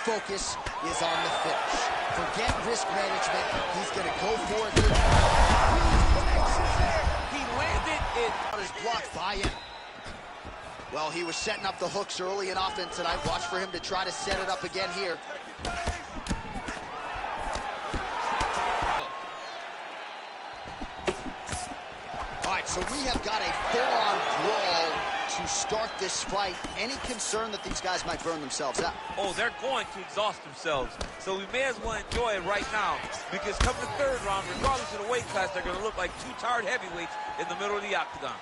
focus is on the finish. Forget risk management. He's going to go for it. He landed it. His blocked by him. Well, he was setting up the hooks early in offense tonight. Watch for him to try to set it up again here. All right, so we have got a full-on brawl to start this fight. Any concern that these guys might burn themselves out? Oh, they're going to exhaust themselves. So we may as well enjoy it right now, because come the third round, regardless of the weight class, they're going to look like two tired heavyweights in the middle of the octagon.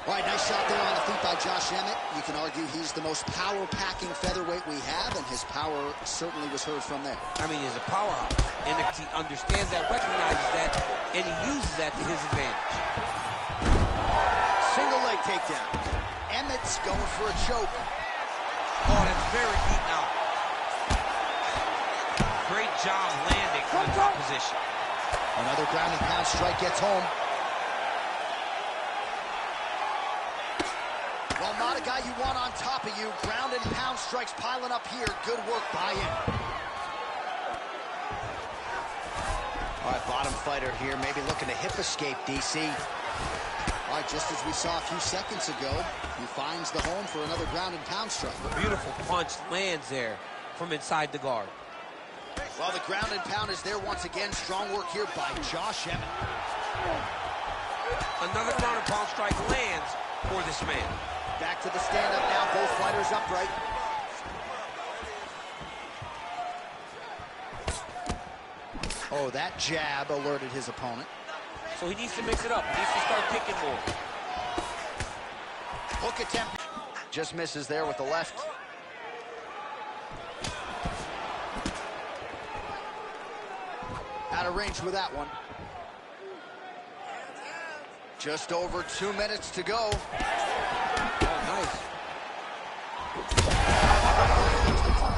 All right, nice shot there on the feet by Josh Emmett. You can argue he's the most power-packing featherweight we have, and his power certainly was heard from there. I mean, he's a powerhouse, and he understands that, recognizes that, and he uses that to his advantage. Single leg takedown. Emmett's going for a choke. Oh, that's very deep now. Great job landing from the top position. Another ground and pound strike gets home. Well, not a guy you want on top of you. Ground and pound strikes piling up here. Good work by him. All right, bottom fighter here, maybe looking to hip escape, DC. All right, just as we saw a few seconds ago, he finds the home for another ground and pound strike. Beautiful punch lands there from inside the guard. Well, the ground and pound is there once again. Strong work here by Josh Emmett. Another ground and pound strike lands for this man. Back to the stand-up now, both fighters upright. Oh, that jab alerted his opponent. So he needs to mix it up. He needs to start kicking more. Hook attempt. Just misses there with the left. Out of range with that one. Just over 2 minutes to go. Oh, nice.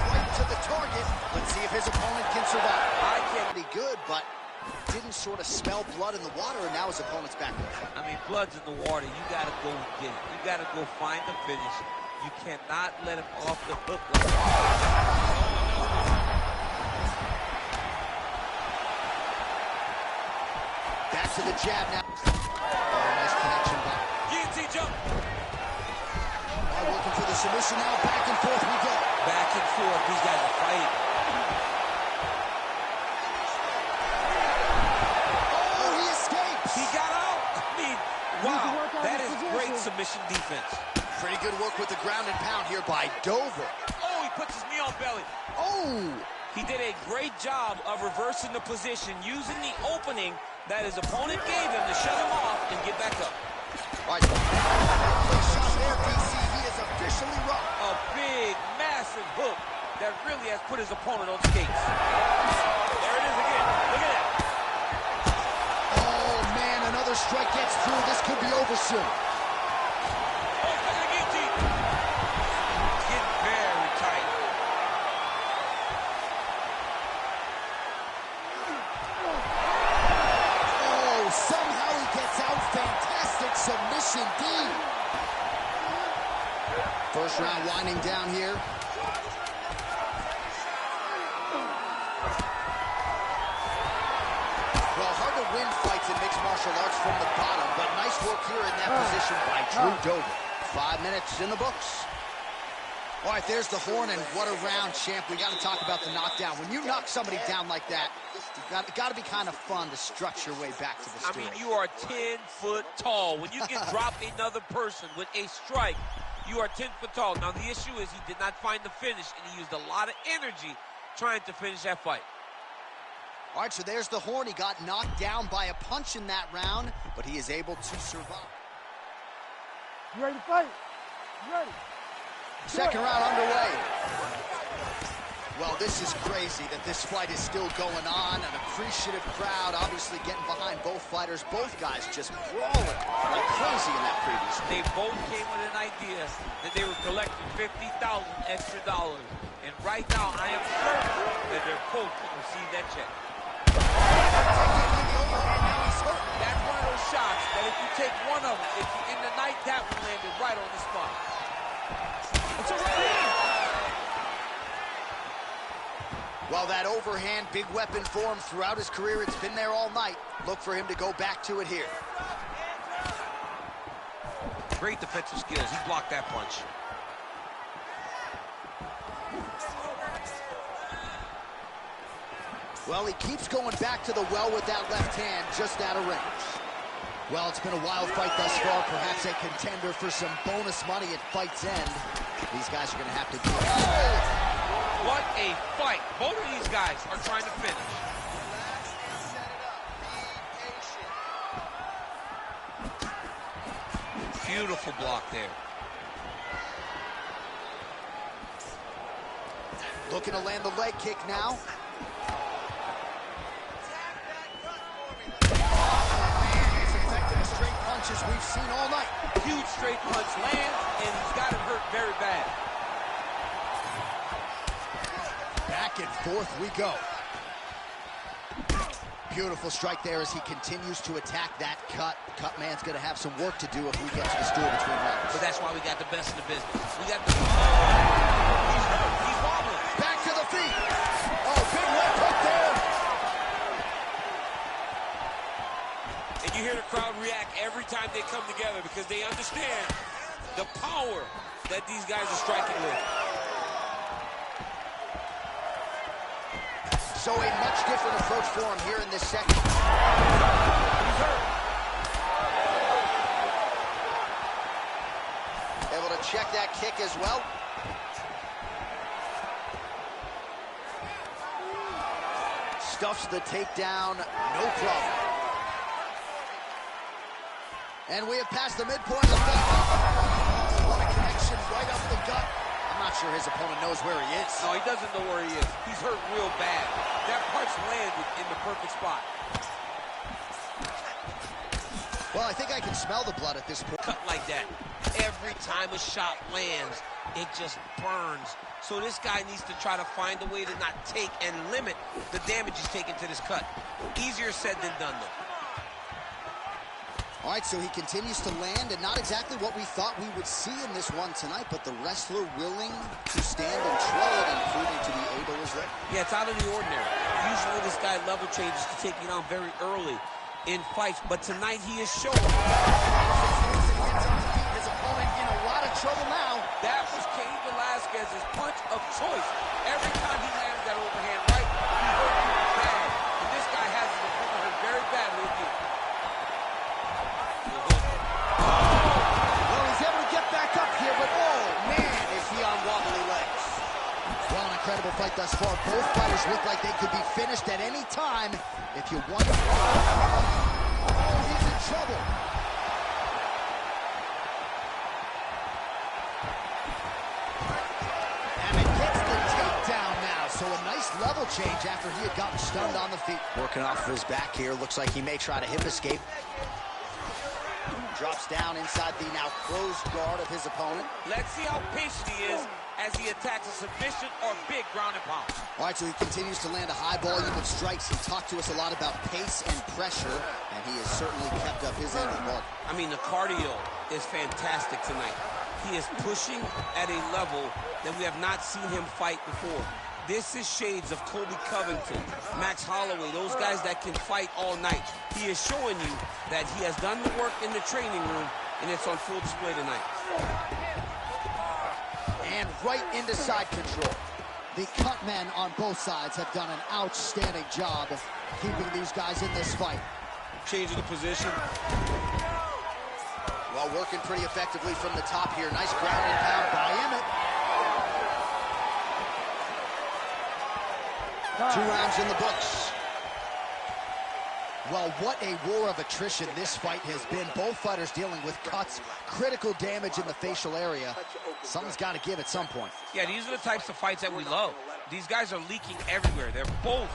Right to the target. Let's see if his opponent can survive. I can't be good, but didn't sort of smell blood in the water, and now his opponent's back. I mean, blood's in the water. You got to go get it. You got to go find the finish. You cannot let him off the hook like that. Back to the jab now. Oh, nice connection back. Guillotine jump. Looking for the submission now. Back and forth we go. Back and forth. These guys are fighting. Oh, he escapes. He got out. I mean, wow. That is great submission defense. Pretty good work with the ground and pound here by Dover. Oh, he puts his knee on belly. Oh. He did a great job of reversing the position, using the opening that his opponent gave him to shut him off and get back up. All right. Shot there, DC. He is officially rocked. A big, massive hook that really has put his opponent on skates. There it is again. Look at that. Oh, man, another strike gets through. This could be over soon. Oh, look at the guillotine. It's getting very tight. Oh, somehow he gets out. Fantastic submission D. First round winding down here. Well, hard to win fights in mixed martial arts from the bottom, but nice work here in that position by Drew Dover. 5 minutes in the books. All right, there's the horn, and what a round, champ. We got to talk about the knockdown. When you knock somebody down like that, it's got to be kind of fun to strut your way back to the story. I mean, you are 10 foot tall. When you can drop another person with a strike, you are 10 foot tall. Now, the issue is he did not find the finish, and he used a lot of energy trying to finish that fight. All right, so there's the horn. He got knocked down by a punch in that round, but he is able to survive. You ready to fight? You ready? Second round underway. Well, this is crazy that this fight is still going on. An appreciative crowd obviously getting behind both fighters. Both guys just brawling like crazy in that previous one. They both came with an idea that they were collecting $50,000 extra. And right now, I am certain that they're both going to receive that check. That's one of those shots that if you take one of them, if you in the night, that one landed right on the spot. It's a right hand. Well, that overhand big weapon for him throughout his career, it's been there all night. Look for him to go back to it here. Great defensive skills. He blocked that punch. Well, he keeps going back to the well with that left hand, just out of range. Well, it's been a wild fight thus far, perhaps a contender for some bonus money at fight's end. These guys are going to have to do it. Oh! What a fight. Both of these guys are trying to finish. Beautiful block there. Looking to land the leg kick now. It's effective as straight punches we've seen all night. Huge straight punch lands, and he's got him hurt very bad. Back and forth we go. Beautiful strike there as he continues to attack that cut. Cut man's going to have some work to do if we get to the stool between rounds. But that's why we got the best in the business. We got the... He's hurt. He's wobbling. Back to the feet. Oh, big left hook there. And you hear the crowd react every time they come together because they understand the power that these guys are striking with. So a much different approach for him here in this second. He's hurt. Able to check that kick as well. Stuffs the takedown, no problem. And we have passed the midpoint of the fight. What a connection right up the gut. I'm not sure his opponent knows where he is. No, he doesn't know where he is. He's hurt real bad. That punch landed in the perfect spot. Well, I think I can smell the blood at this point. Cut like that. Every time a shot lands, it just burns. So this guy needs to try to find a way to not take and limit the damage he's taking to this cut. Easier said than done, though. All right, so he continues to land, and not exactly what we thought we would see in this one tonight, but the wrestler willing to stand and trade and proving to be able as well. Yeah, it's out of the ordinary. Usually this guy level changes to take you down very early in fights, but tonight he is showing. His opponent in a lot of trouble now. That was Cain Velasquez's punch of choice. Every time he lands that overhand right, he hurt you bad. And this guy has his opponent hurt very badly again. Well, he's able to get back up here, but oh, man, is he on wobbly legs. Well, an incredible fight thus far. Both fighters look like they could be finished at any time. If you wonder... Oh, he's in trouble. And it gets the takedown now. So a nice level change after he had gotten stunned on the feet. Working off of his back here. Looks like he may try to hip escape. Drops down inside the now closed guard of his opponent. Let's see how patient he is as he attacks a submission or big ground and pound. All right, so he continues to land a high volume of strikes. He talked to us a lot about pace and pressure, and he has certainly kept up his end of the mark. I mean, the cardio is fantastic tonight. He is pushing at a level that we have not seen him fight before. This is shades of Colby Covington, Max Holloway, those guys that can fight all night. He is showing you that he has done the work in the training room, and it's on full display tonight. And right into side control. The cut men on both sides have done an outstanding job of keeping these guys in this fight. Changing the position. Well, working pretty effectively from the top here. Nice ground and pound by Emmett. 2 rounds in the books. Well, what a war of attrition this fight has been. Both fighters dealing with cuts, critical damage in the facial area. Something's got to give at some point. Yeah, these are the types of fights that we love. These guys are leaking everywhere. They're both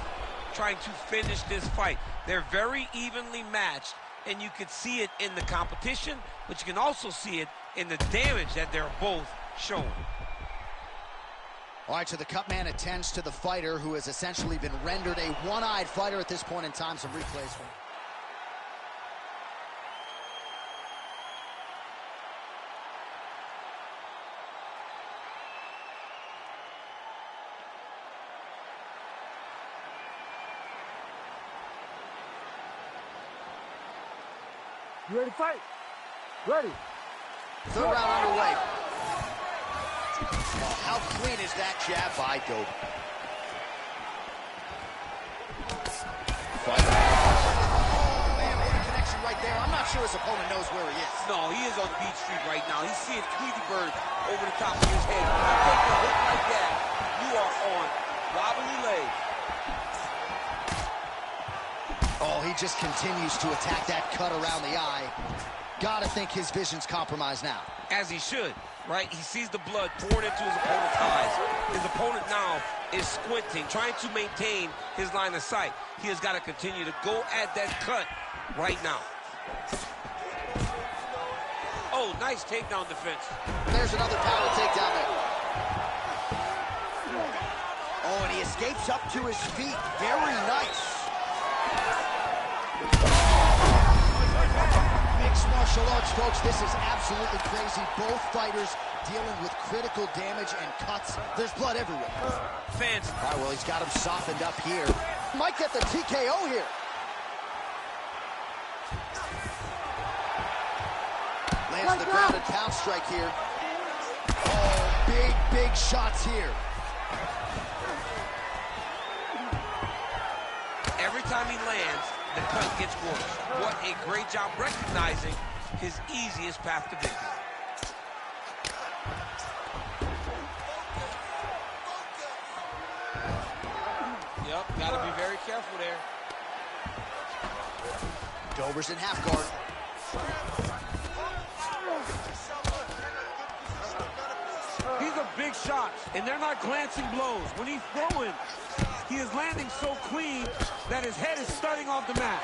trying to finish this fight. They're very evenly matched, and you can see it in the competition, but you can also see it in the damage that they're both showing. All right, so the cut man attends to the fighter who has essentially been rendered a one-eyed fighter at this point in time. Some replays from him. You ready to fight? Ready. Third round underway. Oh, how clean is that jab by Dober? Oh, man, what a connection right there. I'm not sure his opponent knows where he is. No, he is on Beach Street right now. He's seeing Tweety Bird over the top of his head. When you take a hook like that, you are on wobbly leg. Oh, he just continues to attack that cut around the eye. Gotta think his vision's compromised now. As he should, right? He sees the blood pouring into his opponent's eyes. His opponent now is squinting, trying to maintain his line of sight. He has got to continue to go at that cut right now. Oh, nice takedown defense. There's another power takedown there. Oh, and he escapes up to his feet. Very nice. Mixed martial arts, folks, this is absolutely crazy. Both fighters dealing with critical damage and cuts. There's blood everywhere. Fans. All right, well, he's got him softened up here. Might get the TKO here. Lands the ground and pound strike here. Oh, big shots here. Every time he lands, the cut gets worse. What a great job recognizing his easiest path to victory. Yep, gotta be very careful there. Dober's in half guard. These are big shots, and they're not glancing blows. When he's throwing, he is landing so clean that his head is starting off the mat.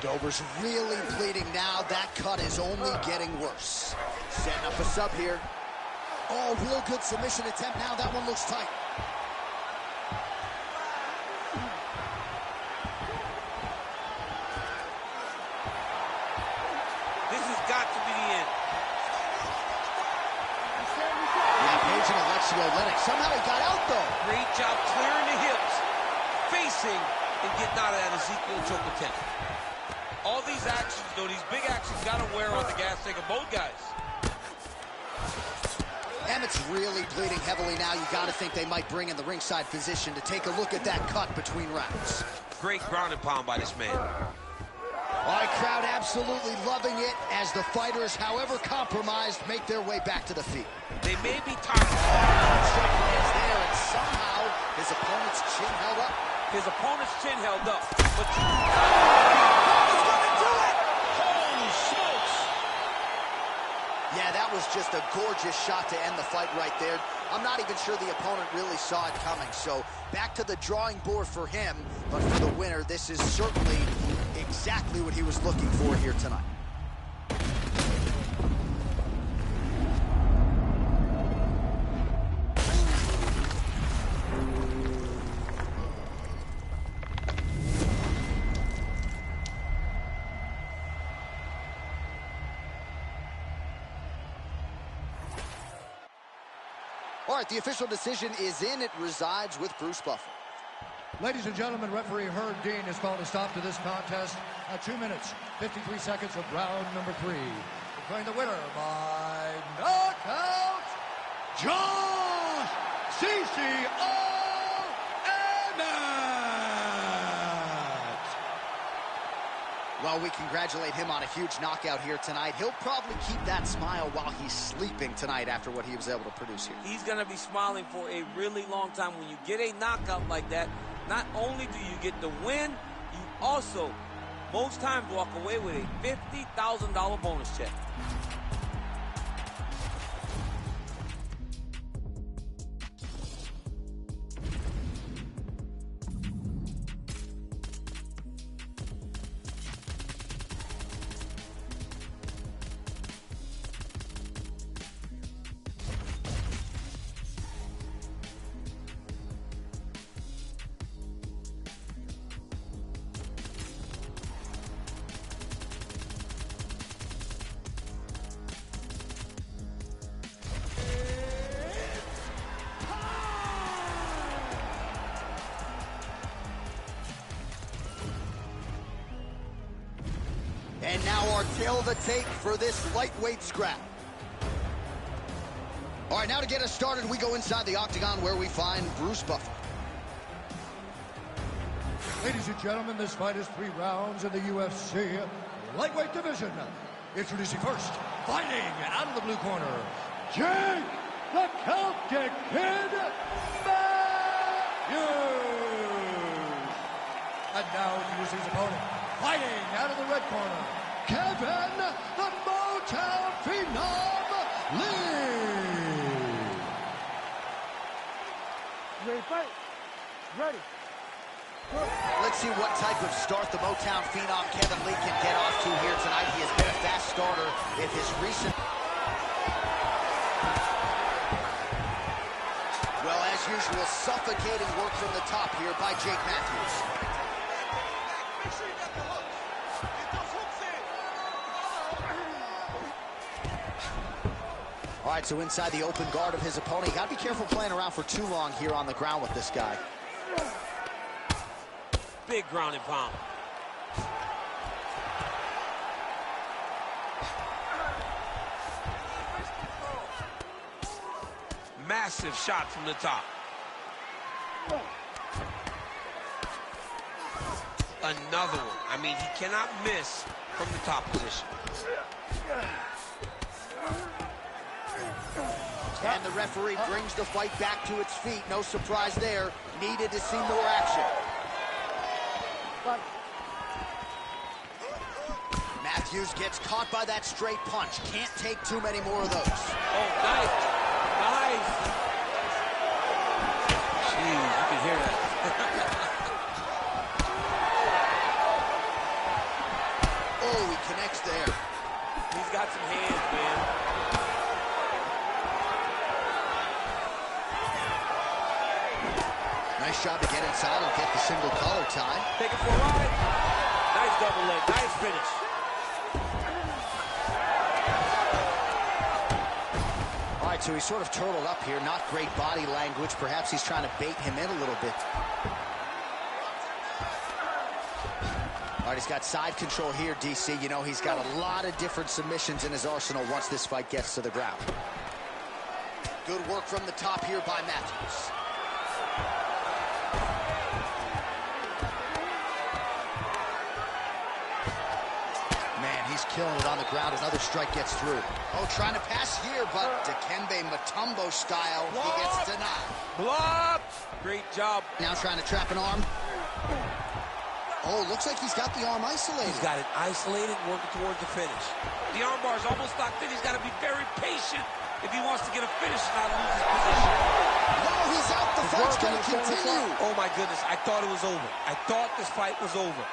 Dober's really bleeding now. That cut is only getting worse. Setting up a sub here. Oh, real good submission attempt now. That one looks tight. This has got to be the end. Rampage and Alexio Lennox. Somehow he got out, though. Great job clearing the hips, facing, and getting out of that Ezekiel choke attempt. All these actions, though, these big actions, got to wear on the gas tank of both guys. Emmett's really bleeding heavily now. You got to think they might bring in the ringside physician to take a look at that cut between rounds. Great ground and pound by this man. All right, crowd absolutely loving it as the fighters, however compromised, make their way back to the feet. They may be tired. Strike lands there, and somehow his opponent's chin held up. His opponent's chin held up, but holy smokes! Yeah, that was just a gorgeous shot to end the fight right there. I'm not even sure the opponent really saw it coming. So back to the drawing board for him, but for the winner, this is certainly exactly what he was looking for here tonight. All right, the official decision is in. It resides with Bruce Buffer. Ladies and gentlemen, referee Herb Dean has called a stop to this contest at 2 minutes, 53 seconds of round number 3. Declaring the winner by knockout, Josh CCO Emmett. Well, we congratulate him on a huge knockout here tonight. He'll probably keep that smile while he's sleeping tonight after what he was able to produce here. He's going to be smiling for a really long time. When you get a knockout like that, not only do you get the win, you also, most times, walk away with a $50,000 bonus check. Now our tale of the tape for this lightweight scrap. All right, now to get us started, we go inside the octagon where we find Bruce Buffer. Ladies and gentlemen, this fight is 3 rounds in the UFC lightweight division. Introducing first, fighting out of the blue corner, Jake the Celtic Kid Matthews. And now introducing his opponent, fighting out of the red corner, Kevin the Motown Phenom Lee. You ready to fight? Ready. Let's see what type of start the Motown Phenom Kevin Lee can get off to here tonight. He has been a fast starter if his recent... Well, as usual, suffocating work from the top here by Jake Matthews. All right, so inside the open guard of his opponent. You got to be careful playing around for too long here on the ground with this guy. Big ground and pound. Massive shot from the top. Another one. I mean, he cannot miss from the top position. And the referee brings the fight back to its feet. No surprise there. Needed to see more action. Matthews gets caught by that straight punch. Can't take too many more of those. Oh, nice. Nice. Jeez, you can hear that. Oh, he connects there. He's got some hands, man. Nice job to get inside and get the single collar tie. Take it for a ride. Nice double leg. Nice finish. All right, so he's sort of turtled up here. Not great body language. Perhaps he's trying to bait him in a little bit. All right, he's got side control here, DC. You know, he's got a lot of different submissions in his arsenal once this fight gets to the ground. Good work from the top here by Matthews. He's killing it on the ground. Another strike gets through. Oh, trying to pass here, but Dikembe Mutombo style, he gets denied. Block! Great job. Now trying to trap an arm. Oh, looks like he's got the arm isolated. He's got it isolated, working towards the finish. The arm bar is almost locked in. He's got to be very patient if he wants to get a finish and not lose his position. No, he's out. The fight's going to continue. Oh, my goodness. I thought it was over. I thought this fight was over.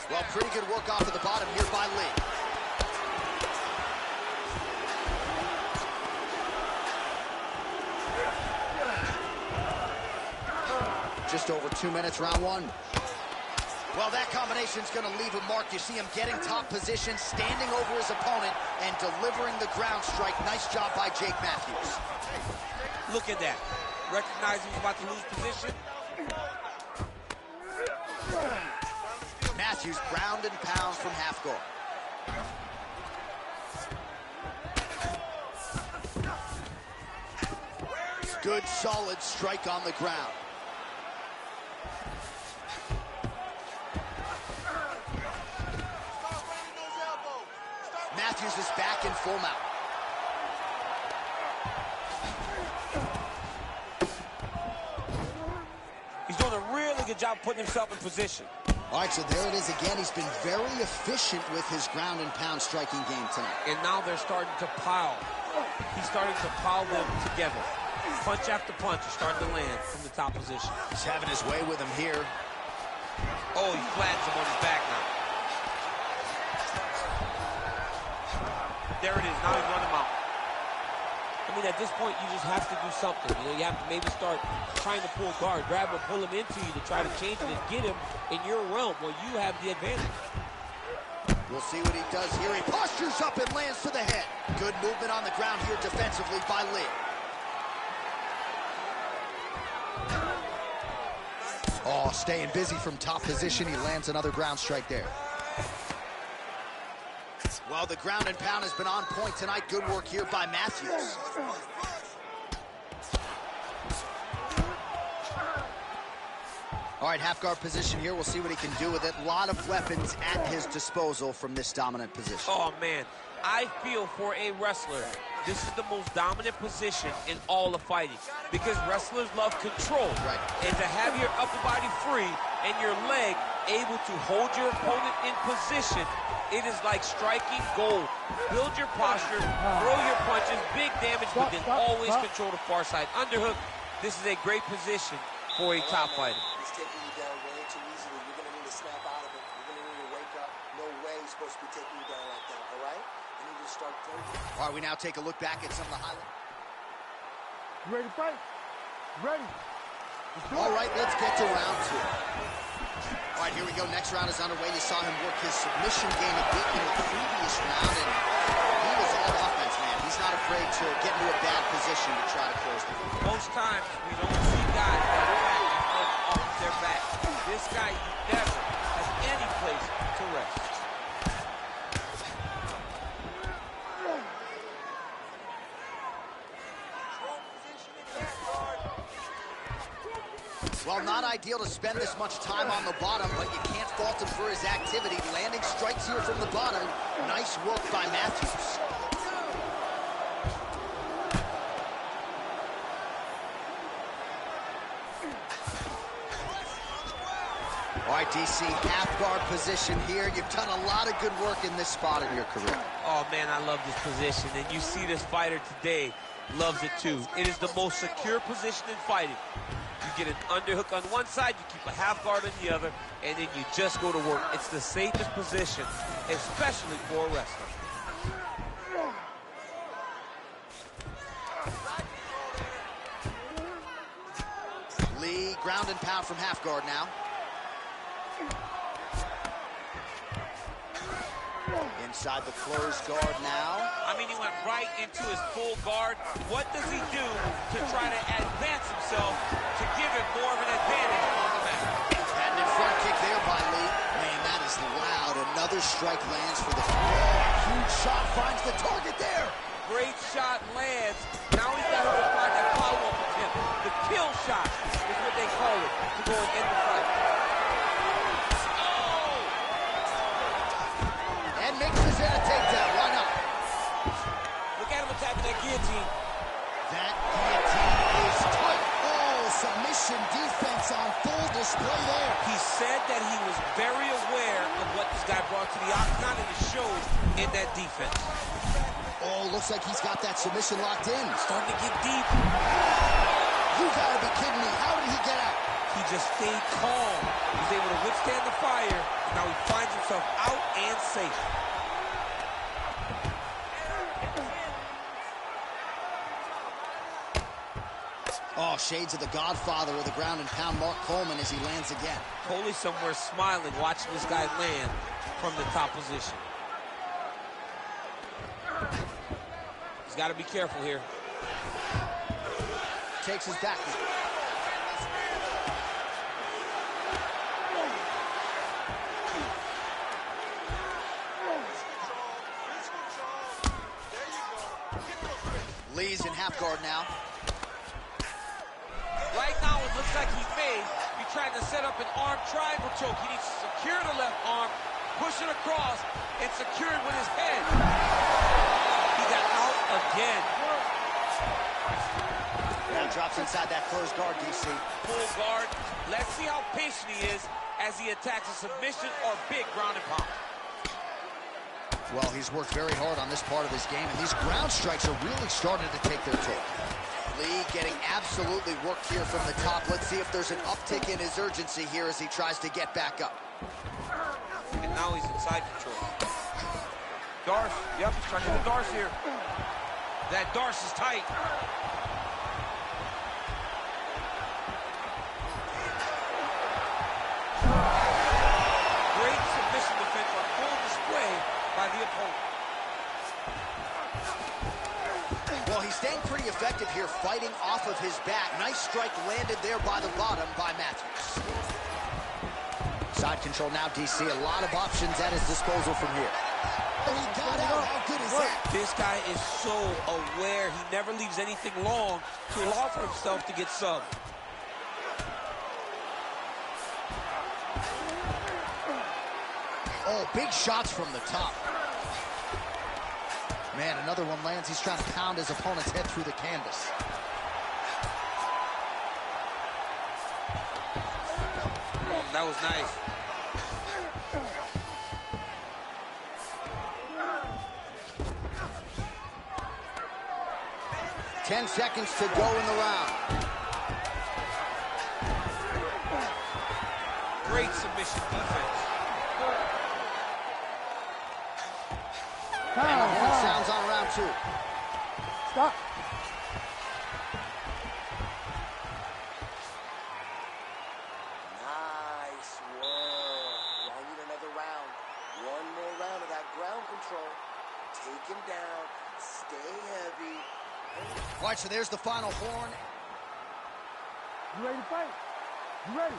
Well, pretty good work off of the bottom here by Lee. Just over 2 minutes, round one. Well, that combination's going to leave a mark. You see him getting top position, standing over his opponent, and delivering the ground strike. Nice job by Jake Matthews. Look at that. Recognizing he's about to lose position. Matthews ground and pound from half guard. Good, solid strike on the ground. Matthews is back in full mount. He's doing a really good job putting himself in position. All right, so there it is again. He's been very efficient with his ground and pound striking game tonight. And now they're starting to pile. He's starting to pile them together. Punch after punch is starting to land from the top position. He's having his way with him here. Oh, he flattens him on his back now. There it is. Now he's running him out. I mean, at this point, you just have to do something. You know, you have to maybe start trying to pull guard, grab him, pull him into you to try to change it and get him in your realm where you have the advantage. We'll see what he does here. He postures up and lands to the head. Good movement on the ground here defensively by Lee. Oh, staying busy from top position. He lands another ground strike there. Well, the ground and pound has been on point tonight. Good work here by Matthews. All right, half guard position here. We'll see what he can do with it. A lot of weapons at his disposal from this dominant position. Oh, man. I feel for a wrestler, this is the most dominant position in all of fighting because wrestlers love control. Right. And to have your upper body free and your leg able to hold your opponent in position, it is like striking gold. Build your posture, throw your punches, big damage, but then always control the far side. Underhook, this is a great position for a top fighter. He's taking you down way too easily. You're going to need to snap out of it. You're going to need to wake up. No way he's supposed to be taking you down like that, all right? You need to start thinking. All right, we now take a look back at some of the highlights. You ready to fight? Ready. All right, let's get to round two. All right, here we go. Next round is underway. You saw him work his submission game a bit in the previous round, and he was all offense, man. He's not afraid to get into a bad position to try to close the fight. Most times, we don't see guys that attack off their back. This guy never has any place to rest. Well, not ideal to spend this much time on the bottom, but you can't fault him for his activity. Landing strikes here from the bottom. Nice work by Matthews. All right, DC, half guard position here. You've done a lot of good work in this spot in your career. Oh, man, I love this position, and you see this fighter today loves it too. It is the most secure position in fighting. You get an underhook on one side, you keep a half guard on the other, and then you just go to work. It's the safest position, especially for a wrestler. Lee, ground and pound from half guard now. Inside the closed guard now. I mean, he went right into his full guard. What does he do to try to advance himself to give him more of an advantage on the mat? And in front kick there by Lee. Man, that is loud. Another strike lands for the huge shot, finds the target there. Great shot lands. Now he's got to find that follow-up attempt. The kill shot is what they call it to go and end the fight. Mixes in a takedown. Why not? Look at him attacking that guillotine. That guillotine is tight. Oh, submission defense on full display there. He said that he was very aware of what this guy brought to the octagon, and it showed in that defense. Oh, looks like he's got that submission locked in. Starting to get deep. You gotta be kidding me. How did he get out? He just stayed calm. He was able to withstand the fire. Now he finds himself out and safe. Oh, shades of the Godfather with the ground and pound, Mark Coleman, as he lands again. Coley somewhere smiling, watching this guy land from the top position. He's got to be careful here. Takes his back. Lee's in half guard now. Right now, it looks like he may be trying to set up an arm triangle choke. He needs to secure the left arm, push it across, and secure it with his head. He got out again. Now drops inside that closed guard, DC. Full guard. Let's see how patient he is as he attacks a submission or big ground and pound. Well, he's worked very hard on this part of his game, and these ground strikes are really starting to take their toll. Lee getting absolutely worked here from the top. Let's see if there's an uptick in his urgency here as he tries to get back up. And now he's in side control. Darce, yep, he's trying to get the Darce here. That Darce is tight. Great submission defense on full display by the opponent. Well, he's staying pretty effective here, fighting off of his back. Nice strike landed there by the bottom by Matthews. Side control now, DC. A lot of options at his disposal from here. Oh, he got out. How good is that? This guy is so aware. He never leaves anything long to allow for himself to get subbed. Oh, big shots from the top. Man, another one lands. He's trying to pound his opponent's head through the canvas. That was nice. Ten seconds to go in the round. Great submission defense. And the horn sounds on round 2. Stop. Nice work. I need another round. One more round of that ground control. Take him down. Stay heavy. All right, so there's the final horn. You ready to fight? You ready?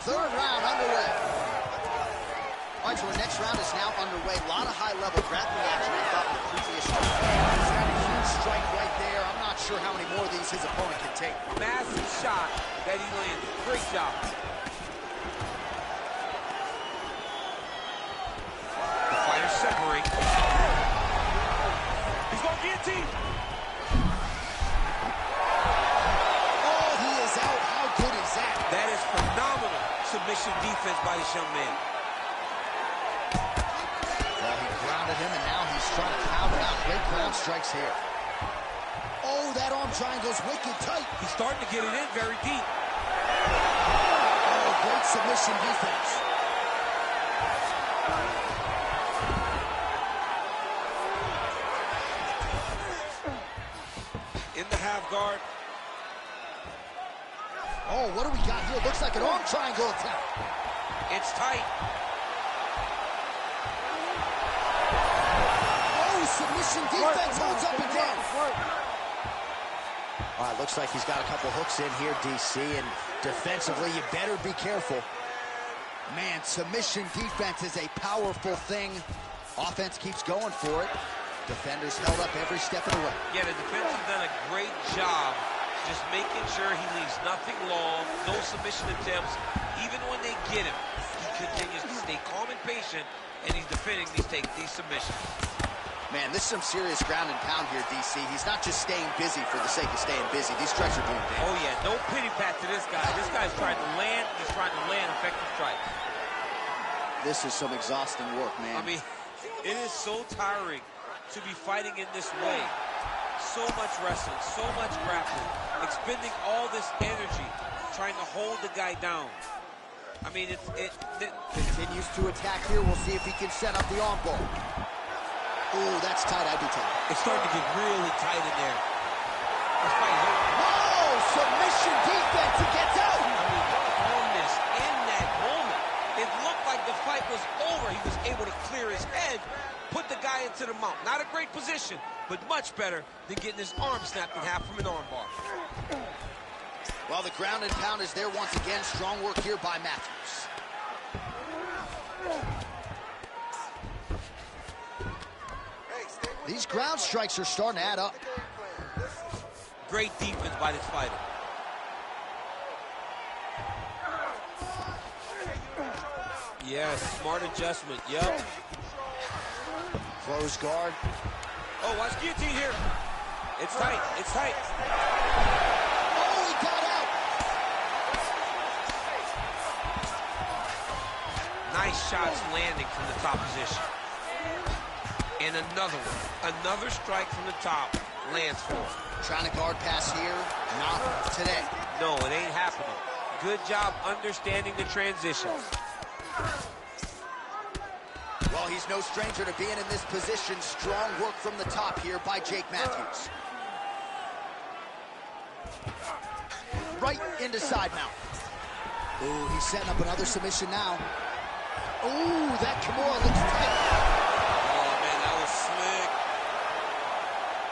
Third round underway. All right, so the next round is now underway. A lot of high-level grappling action I thought in the previous round. He's had a huge strike right there. I'm not sure how many more of these his opponent can take. Massive shot that he landed. Great job. The fighters separate. He's going guillotine. Oh, he is out. How good is that? That is phenomenal submission defense by this young man. Well, he grounded him, and now he's trying to pound him out. Great ground strikes here. Oh, that arm triangle's wicked tight. He's starting to get it in very deep. Oh, great submission defense. In the half guard. Oh, what do we got here? Looks like an arm triangle attack. It's tight. Oh, submission defense holds up again. Work. All right, looks like he's got a couple hooks in here, DC, and defensively, you better be careful. Man, submission defense is a powerful thing. Offense keeps going for it. Defenders held up every step of the way. Yeah, the defense has done a great job just making sure he leaves nothing long, no submission attempts. Even when they get him, he continues to stay calm and patient, and he's defending these submissions. Man, this is some serious ground and pound here, DC. He's not just staying busy for the sake of staying busy. These strikes are doing damage. Oh, yeah, no pity pat to this guy. This guy's trying to land, he's trying to land effective strikes. This is some exhausting work, man. I mean, it is so tiring to be fighting in this way. So much wrestling, so much grappling, expending all this energy, trying to hold the guy down. I mean, it continues to attack here. We'll see if he can set up the arm bar. Ooh, that's tight. I'd be tight. It's starting to get really tight in there. This fight hurt. Whoa! Submission defense. He gets out. I mean, calmness in that moment. It looked like the fight was over. He was able to clear his head, put the guy into the mount. Not a great position, but much better than getting his arm snapped in half from an arm bar. Well, the ground and pound is there once again. Strong work here by Matthews. These ground strikes are starting to add up. Great defense by this fighter. Yes, smart adjustment. Yep. Close guard. Oh, watch guillotine here. It's tight. It's tight. Oh, he got out. Nice shots landing from the top position. And another one. Another strike from the top lands for him. Trying to guard pass here. Not today. No, it ain't happening. Good job understanding the transitions. Well, he's no stranger to being in this position. Strong work from the top here by Jake Matthews. Right into side mount. Ooh, he's setting up another submission now. Ooh, that Kimura looks tight. Oh, man, that was slick.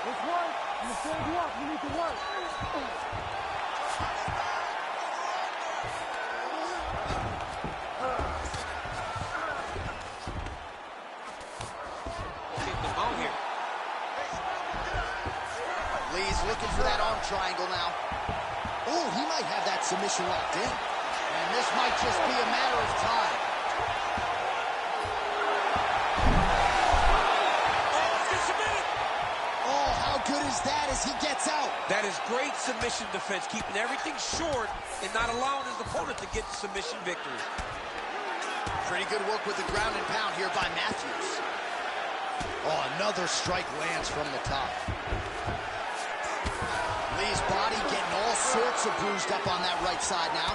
Let's work. I'm gonna stand you up. You need to work. triangle now. Oh, he might have that submission locked in. And this might just be a matter of time. Oh, let's get submitted. Oh, how good is that as he gets out? That is great submission defense, keeping everything short and not allowing his opponent to get the submission victory. Pretty good work with the ground and pound here by Matthews. Oh, another strike lands from the top. Lee's body getting all sorts of bruised up on that right side now.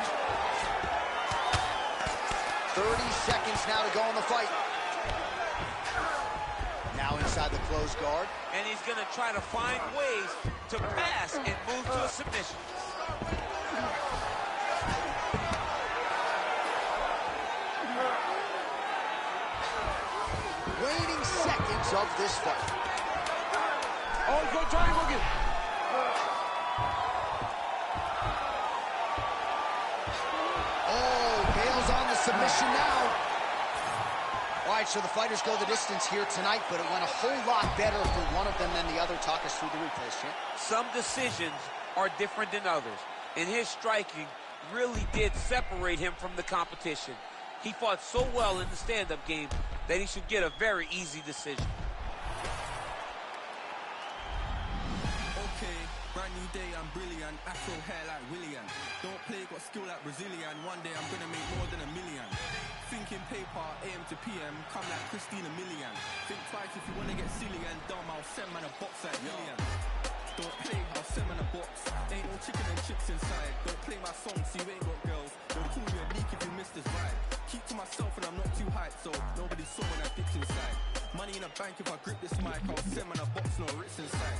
30 seconds now to go in the fight. Now inside the closed guard. And he's going to try to find ways to pass and move to a submission. Waning seconds of this fight. Oh, he's going to try and go get. Oh, Bale's on the submission now. All right, so the fighters go the distance here tonight, but it went a whole lot better for one of them than the other. Talk us through the replays, champ. Some decisions are different than others, and his striking really did separate him from the competition. He fought so well in the stand-up game that he should get a very easy decision. Okay, brand new day, I'm brilliant. Afro hair like William. Don't play, got skill like Brazilian. One day I'm gonna make more than $1 million. Thinking paper, AM to PM, come like Christina Milian. Think twice if you wanna get silly and dumb, I'll send man a box like Million. Don't play, I'll send man a box. Ain't no chicken and chips inside. Don't play my song so you ain't got girls. Don't call you a leak if you miss this vibe. Keep to myself and I'm not too hyped, so nobody saw when I dipped inside. Money in a bank if I grip this mic, I'll send man a box, no Ritz inside.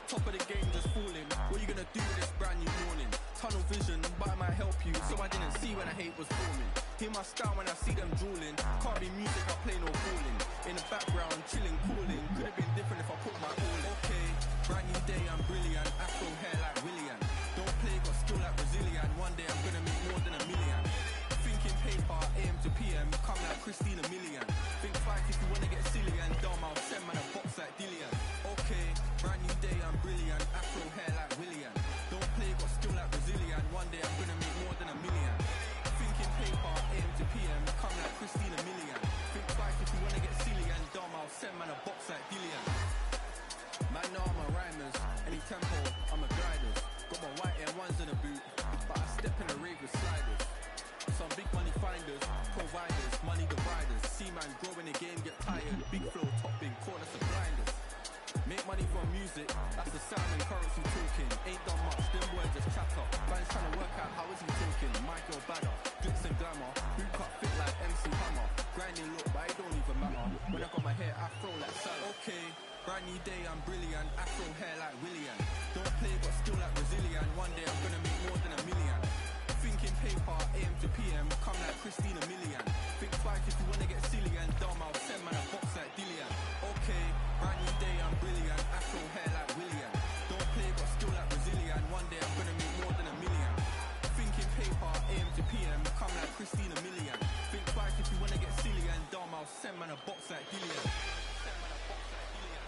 Top of the game just falling. What you gonna do with this brand new morning? Tunnel vision, but it might help you, so I didn't see when the hate was forming. Hear my style when I see them drooling. Can't be music, I play no calling. In the background, chilling, cooling. Could have been different if I put my all in. Okay, brand new day, I'm brilliant. Afro hair like William. Don't play, got skill like Brazilian. One day I'm gonna make more than $1 million. Thinking paper, AM to PM, come like Christina Milian. Think twice if you wanna get silly and dumb, I'll send man a box like Dillian. Okay, brand new day, I'm brilliant. Afro hair like William. Don't play, got skill like Brazilian. One day I'm gonna make more than $1 million. Thinking paper, AM to PM, come like Christina Milian. Think twice if you wanna get silly and dumb, I'll send man a box like Dillian. Man, know I'm a rhymers. Any tempo, I'm a grinder. Got my white Air Ones in the boot, but I step in the rave with sliders. Some big money finders, providers, money dividers. See man grow in the game, get tired. Big flow, topping, corners of blinders. Make money from music, that's the sound and currency talking. Ain't done much, them words just chatter. Fans trying to work out how is he talking. Michael Badder, glitz and glamour. Boot cut fit like MC Hammer. Grinding look, but it don't even matter. When I got my hair afro like Salah. Okay, brand new day, I'm brilliant. Afro hair like William. Don't play, but still like Brazilian. One day I'm gonna make more than $1 million. Thinking paper, AM to PM, come like Christina Milian. Think twice if you wanna get silly and dumb, I'll send man a box like Dillian. Okay, brand new day, I'm brilliant. Afro hair like William. Don't play, got skill like Brazilian. One day I'm gonna make more than $1 million. Thinking paper, AM to PM, come like Christina Milian. Think twice if you wanna get silly and dumb, I'll send man a box like Dillian. Send man a box like Dillian.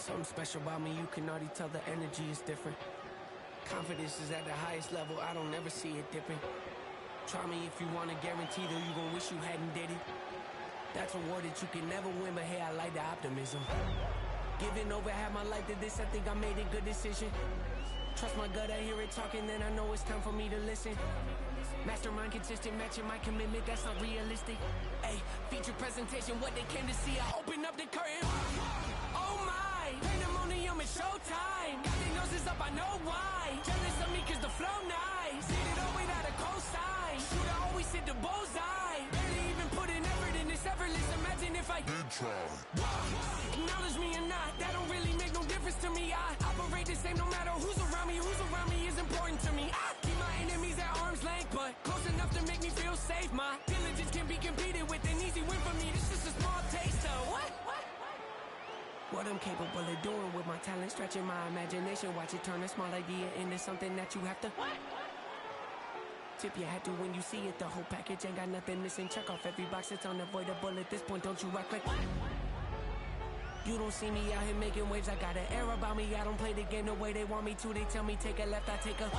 Something special about me, you can already tell the energy is different. Confidence is at the highest level, I don't ever see it dipping. Try me if you want to guarantee, though you gon' wish you hadn't did it. That's a war that you can never win, but hey, I like the optimism. Giving over half my life to this, I think I made a good decision. Trust my gut, I hear it talking, then I know it's time for me to listen. Mastermind consistent, matching my commitment, that's not realistic. Hey, feature presentation, what they came to see, I open up the curtain. Oh my, pandemonium, it's showtime. Got their noses up, I know why. Jealous of me cause the flow nice. See it all without a cosign. Shooter always hit the bullseye. Barely even put in effort in this effortless. Imagine if I did try. Acknowledge me or not, that don't really make no difference to me. I operate the same no matter who's around me. Who's around me is important to me. I keep my enemies at arm's length, but close enough to make me feel safe. My diligence can be competed with, an easy win for me. This is a small taste of what I'm capable of doing with my talent, stretching my imagination. Watch it turn a small idea into something that you have to tip your hat to when you see it. The whole package ain't got nothing missing. Check off every box, it's unavoidable at this point. Don't you act like you don't see me out here making waves. I got an air about me. I don't play the game the way they want me to. They tell me take a left, I take a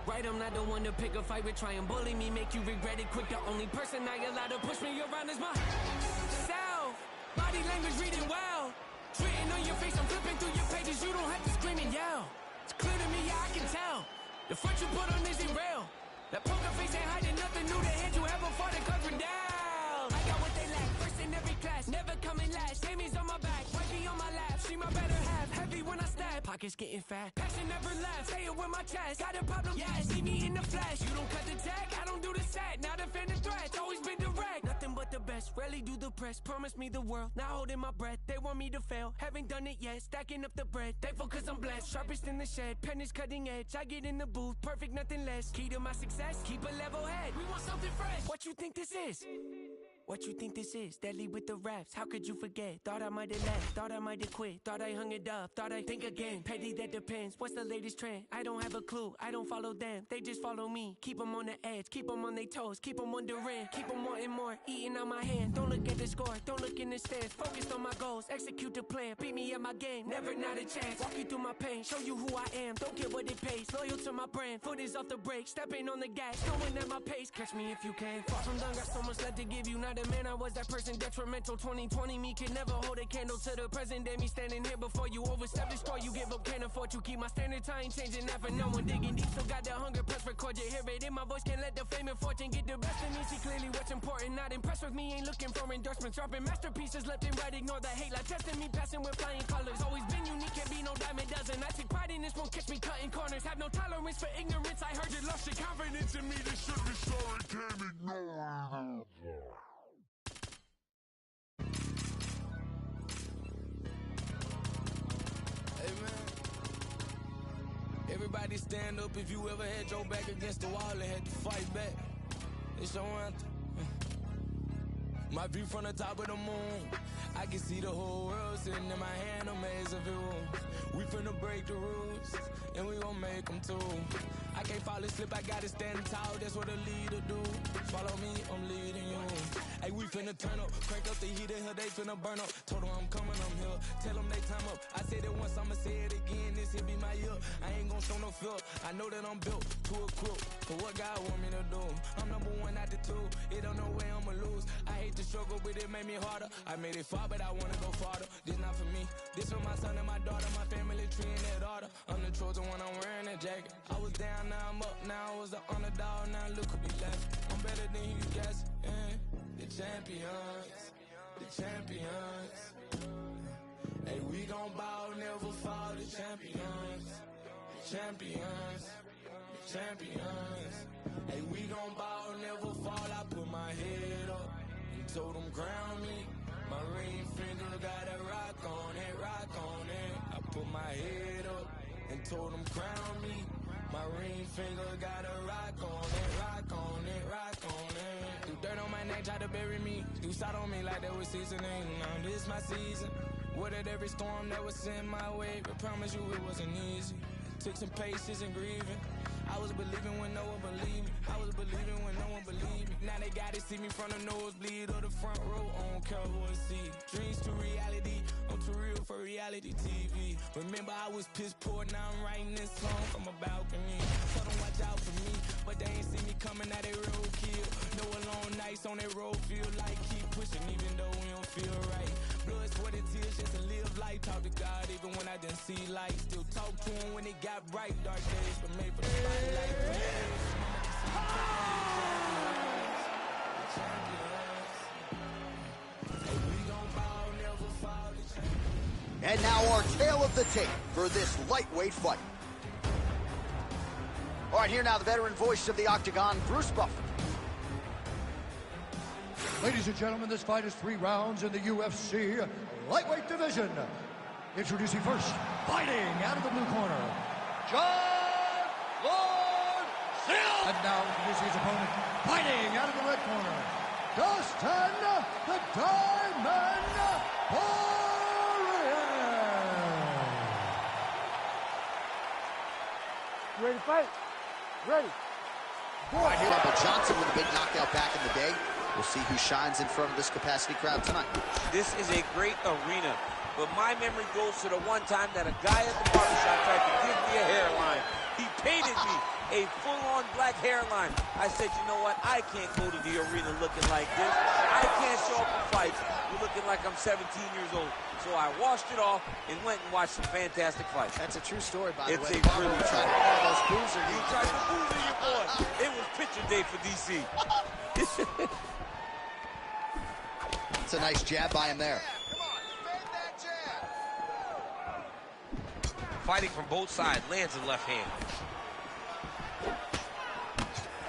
right. I'm not the one to pick a fight with. Try and bully me, make you regret it quick. The only person I allow to push me around is myself. Body language reading well. Written on your face, I'm flipping through your pages. You don't have to scream and yell. It's clear to me, yeah, I can tell. The front you put on isn't real. That poker face ain't hiding nothing new. The hand you have before the country down. I got what they lack, first in every class, never coming last. Amy's on my back, wifey on my lap. She my better half, heavy when I stab. Pockets getting fat, passion never left. Say it with my chest, got a problem, yeah, see me in the flesh. You don't cut the tag, I don't do the set. Now defend the threat, always been direct. Nothing but the best, rarely do the press. Promise me the world, not holding my breath. They want me to fail, haven't done it yet. Stacking up the bread, thankful cause I'm blessed. Sharpest in the shed, pen is cutting edge. I get in the booth, perfect, nothing less. Key to my success, keep a level head. We want something fresh, what you think this is? What you think this is? Deadly with the raps, how could you forget? Thought I might have left, thought I might have quit. Thought I hung it up, thought I'd think again. Petty, that depends, what's the latest trend? I don't have a clue, I don't follow them. They just follow me, keep them on the edge. Keep them on their toes, keep them wondering. Keep them wanting more, eating out my hand. Don't look at the score, don't look in the stands. Focused on my goals, execute the plan. Beat me at my game, never not a chance. Walk you through my pain, show you who I am. Don't care what it pays, loyal to my brand. Foot is off the brake, stepping on the gas. Going at my pace, catch me if you can. Far from done, got so much left to give you. Not a man, I was that person detrimental. 2020 me can never hold a candle to the present day. Me standing here before you, overstep, destroy you, give up, can't afford to keep my standards. I ain't changing that for no one. Digging deep, still got the hunger, press record, you hear it in my voice. Can't let the fame and fortune get the best of me. See clearly what's important, not impressed with me. Ain't looking for endorsements, dropping masterpieces left and right. Ignore the hate, like testing me, passing with flying colors. Always been unique, can't be no diamond dozen. I take pride in this, won't catch me cutting corners. Have no tolerance for ignorance. I heard you lost your confidence in me. This should be sorry, can't ignore. Everybody stand up if you ever had your back against the wall and had to fight back. It's your anthem. My view from the top of the moon, I can see the whole world sitting in my hand, a maze of views. We finna break the rules, and we gon' make them too. I can't fall asleep, I gotta stand tall, that's what a leader do. Follow me, I'm leading you. Hey, we finna turn up, crank up the heat in here, they finna burn up. Told them I'm coming, I'm here, tell them they time up. I said it once, I'ma say it again, this here be my year. I ain't gon' show no fear, I know that I'm built to equip for what God want me to do. I'm number one out the two, it don't know way I'ma lose. I hate to struggle, but it made me harder. I made it far, but I wanna go farther. This not for me, this for my son and my daughter, my family tree and that order. I'm the chosen one, I'm wearing that jacket. I was down, now I'm up, now I was the underdog, now look who be left. I'm better than you guys, yeah. The champions, the champions. Hey, we gon' ball, never fall, the champions, the champions, the champions. Hey, we gon' ball, never fall, I put my head up and told them crown me. My ring finger got a rock on it, rock on it. I put my head up and told them crown me. My ring finger got a rock on it, rock on it, rock on it. Do dirt on my neck, try to bury me. Do side on me like that was seasoning. Now this my season. Weathered every storm that was sent my way, but promise you it wasn't easy. Took some patience and grieving. I was believing when no one believed me. I was believing when no one believed me. Now they gotta see me from the nosebleed or the front row. I don't care what see. Dreams to reality. I'm too real for reality TV. Remember I was piss poor, now I'm writing this song from a balcony. Tell them watch out for me, but they ain't see me coming out they road kill. No alone nights on that road feel like keep pushing even though we don't feel right. Blood, sweat, and tears just to live life. Talk to God even when I didn't see light. Still talk to him when it got bright. Dark days but made for the spotlight. And now our tale of the tape for this lightweight fight. All right, here now the veteran voice of the Octagon, Bruce Buffer. Ladies and gentlemen, this fight is 3 rounds in the UFC lightweight division. Introducing first, fighting out of the blue corner, John Lord Seal. And now introducing his opponent, fighting out of the red corner, Dustin the Diamond Poirier. You ready to fight? Ready. All right, here Rumble Johnson with a big knockout back in the day. We'll see who shines in front of this capacity crowd tonight. This is a great arena, but my memory goes to the one time that a guy at the barbershop tried to give me a hairline. He painted me a full-on black hairline. I said, you know what? I can't go to the arena looking like this. I can't show up for fights looking like I'm 17 years old. So I washed it off and went and watched some fantastic fights. That's a true story, by the way. It's a true story. Those boozer You tried to boozer your boy. It was picture day for DC. It's a nice jab by him there. Fighting from both sides, lands a left hand.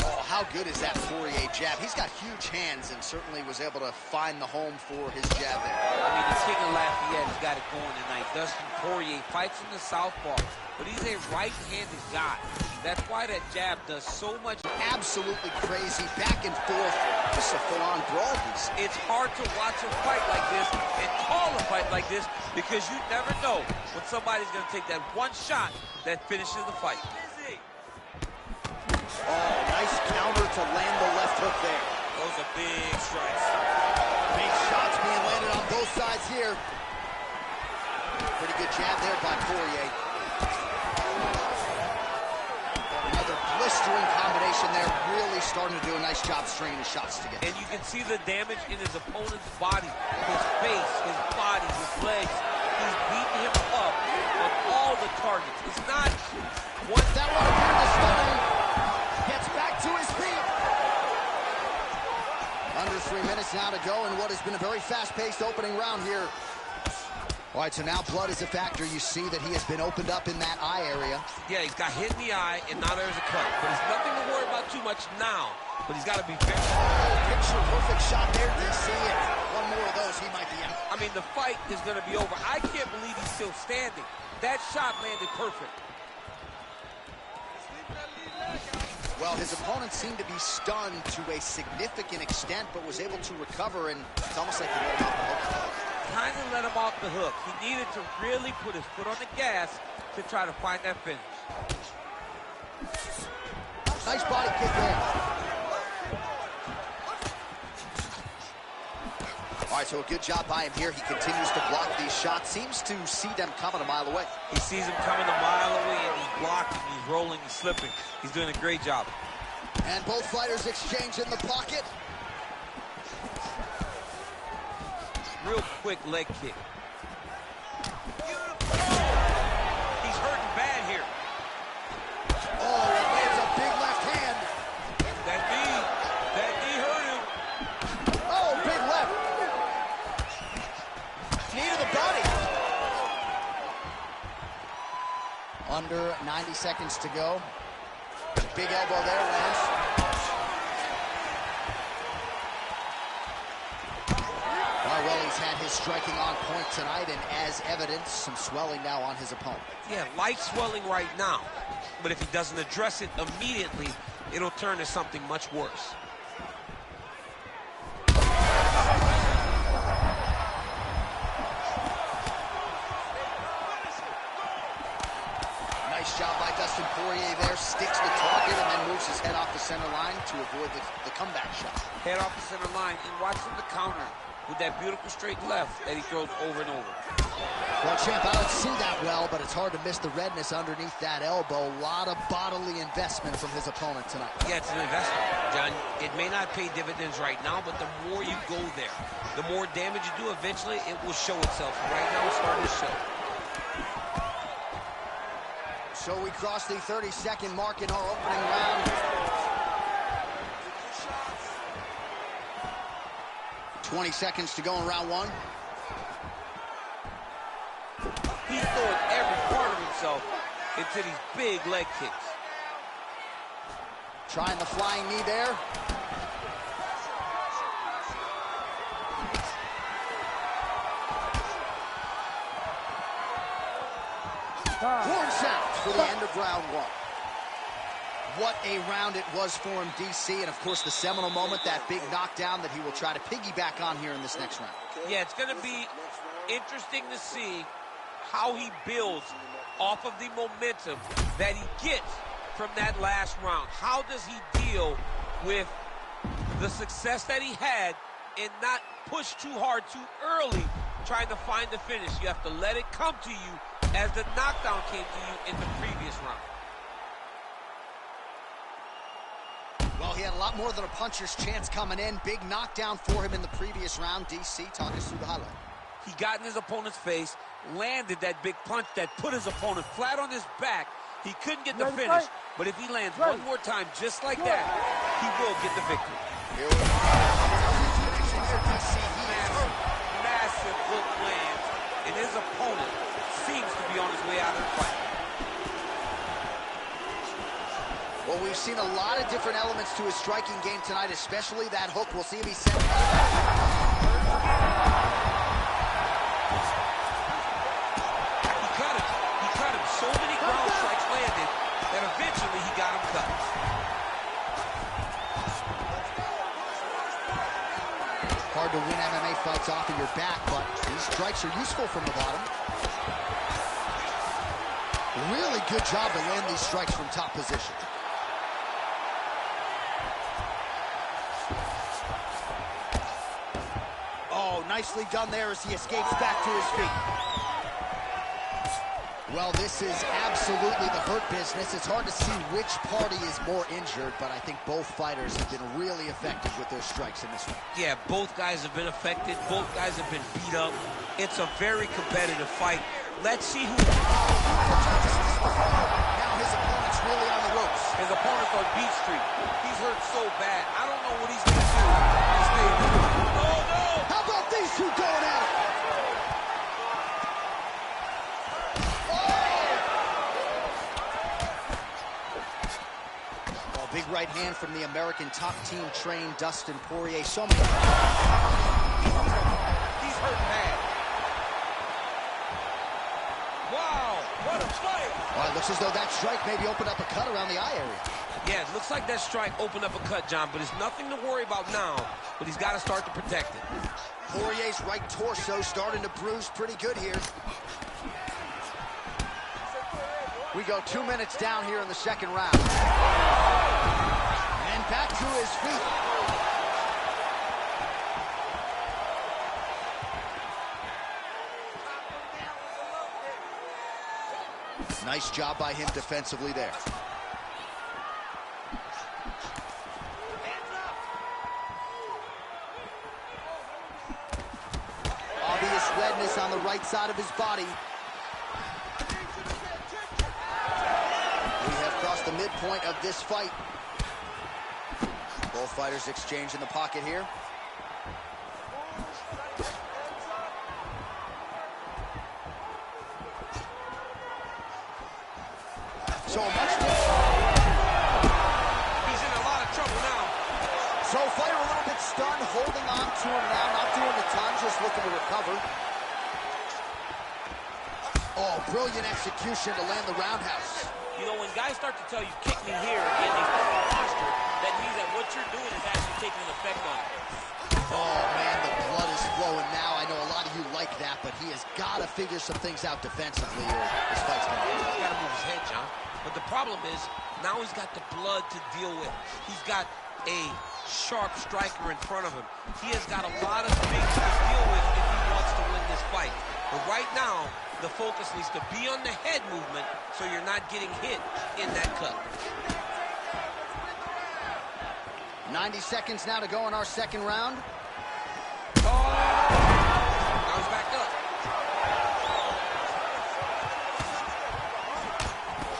Oh, how good is that Poirier jab? He's got huge hands and certainly was able to find the home for his jab there. I mean, the King of Lafayette has got it going tonight. Dustin Poirier fights from the southpaw, but he's a right-handed guy. That's why that jab does so much. Absolutely crazy, back and forth. This is a full-on brawl. It's hard to watch a fight like this and call a fight like this because you never know when somebody's going to take that one shot that finishes the fight. Oh, nice counter to land the left hook there. Those are big strikes. Big shots being landed on both sides here. Pretty good jab there by Poirier. Another blistering combination there, really starting to do a nice job stringing his shots together. And you can see the damage in his opponent's body, his face, his body, his legs. He's beating him up on all the targets. It's not one that one appeared to stun. Gets back to his feet. Under 3 minutes now to go in what has been a very fast-paced opening round here. All right, so now blood is a factor. You see that he has been opened up in that eye area. Yeah, he's got hit in the eye, and now there's a cut. But it's nothing to worry about too much now. But he's got to be fair. Picture-perfect shot there, DC. And one more of those, he might be out. I mean, the fight is going to be over. I can't believe he's still standing. That shot landed perfect. Well, his opponent seemed to be stunned to a significant extent, but was able to recover, and it's almost like he let him off the hook. Kind of let him off the hook. He needed to really put his foot on the gas to try to find that finish. Nice body kick there. All right, so a good job by him here. He continues to block these shots. Seems to see them coming a mile away. He sees them coming a mile away, and he's blocking, he's rolling, he's slipping. He's doing a great job. And both fighters exchange in the pocket. Real quick leg kick. He's hurting bad here. Oh, it lands a big left hand. That knee hurt him. Oh, big left. Knee to the body. Under 90 seconds to go. Big elbow there, Lance. Well, he's had his striking on point tonight, and as evidence, some swelling now on his opponent. Yeah, light swelling right now, but if he doesn't address it immediately, it'll turn to something much worse. Nice Nice job by Dustin Poirier there. Sticks the target and then moves his head off the center line to avoid the comeback shot. Head off the center line and watching the counter with that beautiful straight left that he throws over and over. Well, champ, I don't see that well, but it's hard to miss the redness underneath that elbow. A lot of bodily investment from his opponent tonight. Yeah, it's an investment, John. It may not pay dividends right now, but the more you go there, the more damage you do, eventually it will show itself. Right now it's starting to show. So we cross the 30-second mark in our opening round. 20 seconds to go in round one. He's throwing every part of himself into these big leg kicks. Trying the flying knee there. Horn sounds for the end of round one. What a round it was for him, DC, and of course the seminal moment, that big knockdown that he will try to piggyback on here in this next round. Yeah, it's going to be interesting to see how he builds off of the momentum that he gets from that last round. How does he deal with the success that he had and not push too hard too early trying to find the finish? You have to let it come to you as the knockdown came to you in the previous round. Well, he had a lot more than a puncher's chance coming in. Big knockdown for him in the previous round. DC, talk us through the highlight. He got in his opponent's face, landed that big punch that put his opponent flat on his back. He couldn't get the finish, but if he lands one more time just like that, he will get the victory. Here we go. Massive hook lands, and his opponent seems to be on his way out of the fight. Well, we've seen a lot of different elements to his striking game tonight, especially that hook. We'll see if he sends it. He cut him. So many ground strikes landed that eventually he got him cut. Hard to win MMA fights off of your back, but these strikes are useful from the bottom. Really good job to land these strikes from top position. Oh, nicely done there as he escapes back to his feet. Well, this is absolutely the hurt business. It's hard to see which party is more injured, but I think both fighters have been really effective with their strikes in this one. Yeah, both guys have been affected. Both guys have been beat up. It's a very competitive fight. Let's see who... Now his opponent's really on the ropes. His opponent's on beat street. He's hurt so bad. I don't know what he's going to do to stay with him. Oh, no! How about these two going at it? Oh, big right hand from the American top team trained Dustin Poirier. So many... He's hurt bad. Wow, what a fight! Well, it looks as though that strike maybe opened up a cut around the eye area. Yeah, it looks like that strike opened up a cut, John, but it's nothing to worry about now, but he's got to start to protect it. Poirier's right torso starting to bruise pretty good here. We go 2 minutes down here in the second round. And back to his feet. Nice job by him defensively there. Obvious redness on the right side of his body. We have crossed the midpoint of this fight. Both fighters exchange in the pocket here. So much He's in a lot of trouble now. So fighter a little bit stunned, holding on to him now, not doing a ton, just looking to recover. Oh, brilliant execution to land the roundhouse. You know, when guys start to tell you, kick me here, and they start to posture, that means that what you're doing is actually taking an effect on it. Oh, man, the blood is flowing now. I know a lot of you like that, but he has got to figure some things out defensively or this fight's going to end. He's got to move his head, John. But the problem is, now he's got the blood to deal with. He's got a sharp striker in front of him. He has got a lot of things to deal with if he wants to win this fight. But right now, the focus needs to be on the head movement so you're not getting hit in that cut. 90 seconds now to go in our second round. Oh! Now he's back up.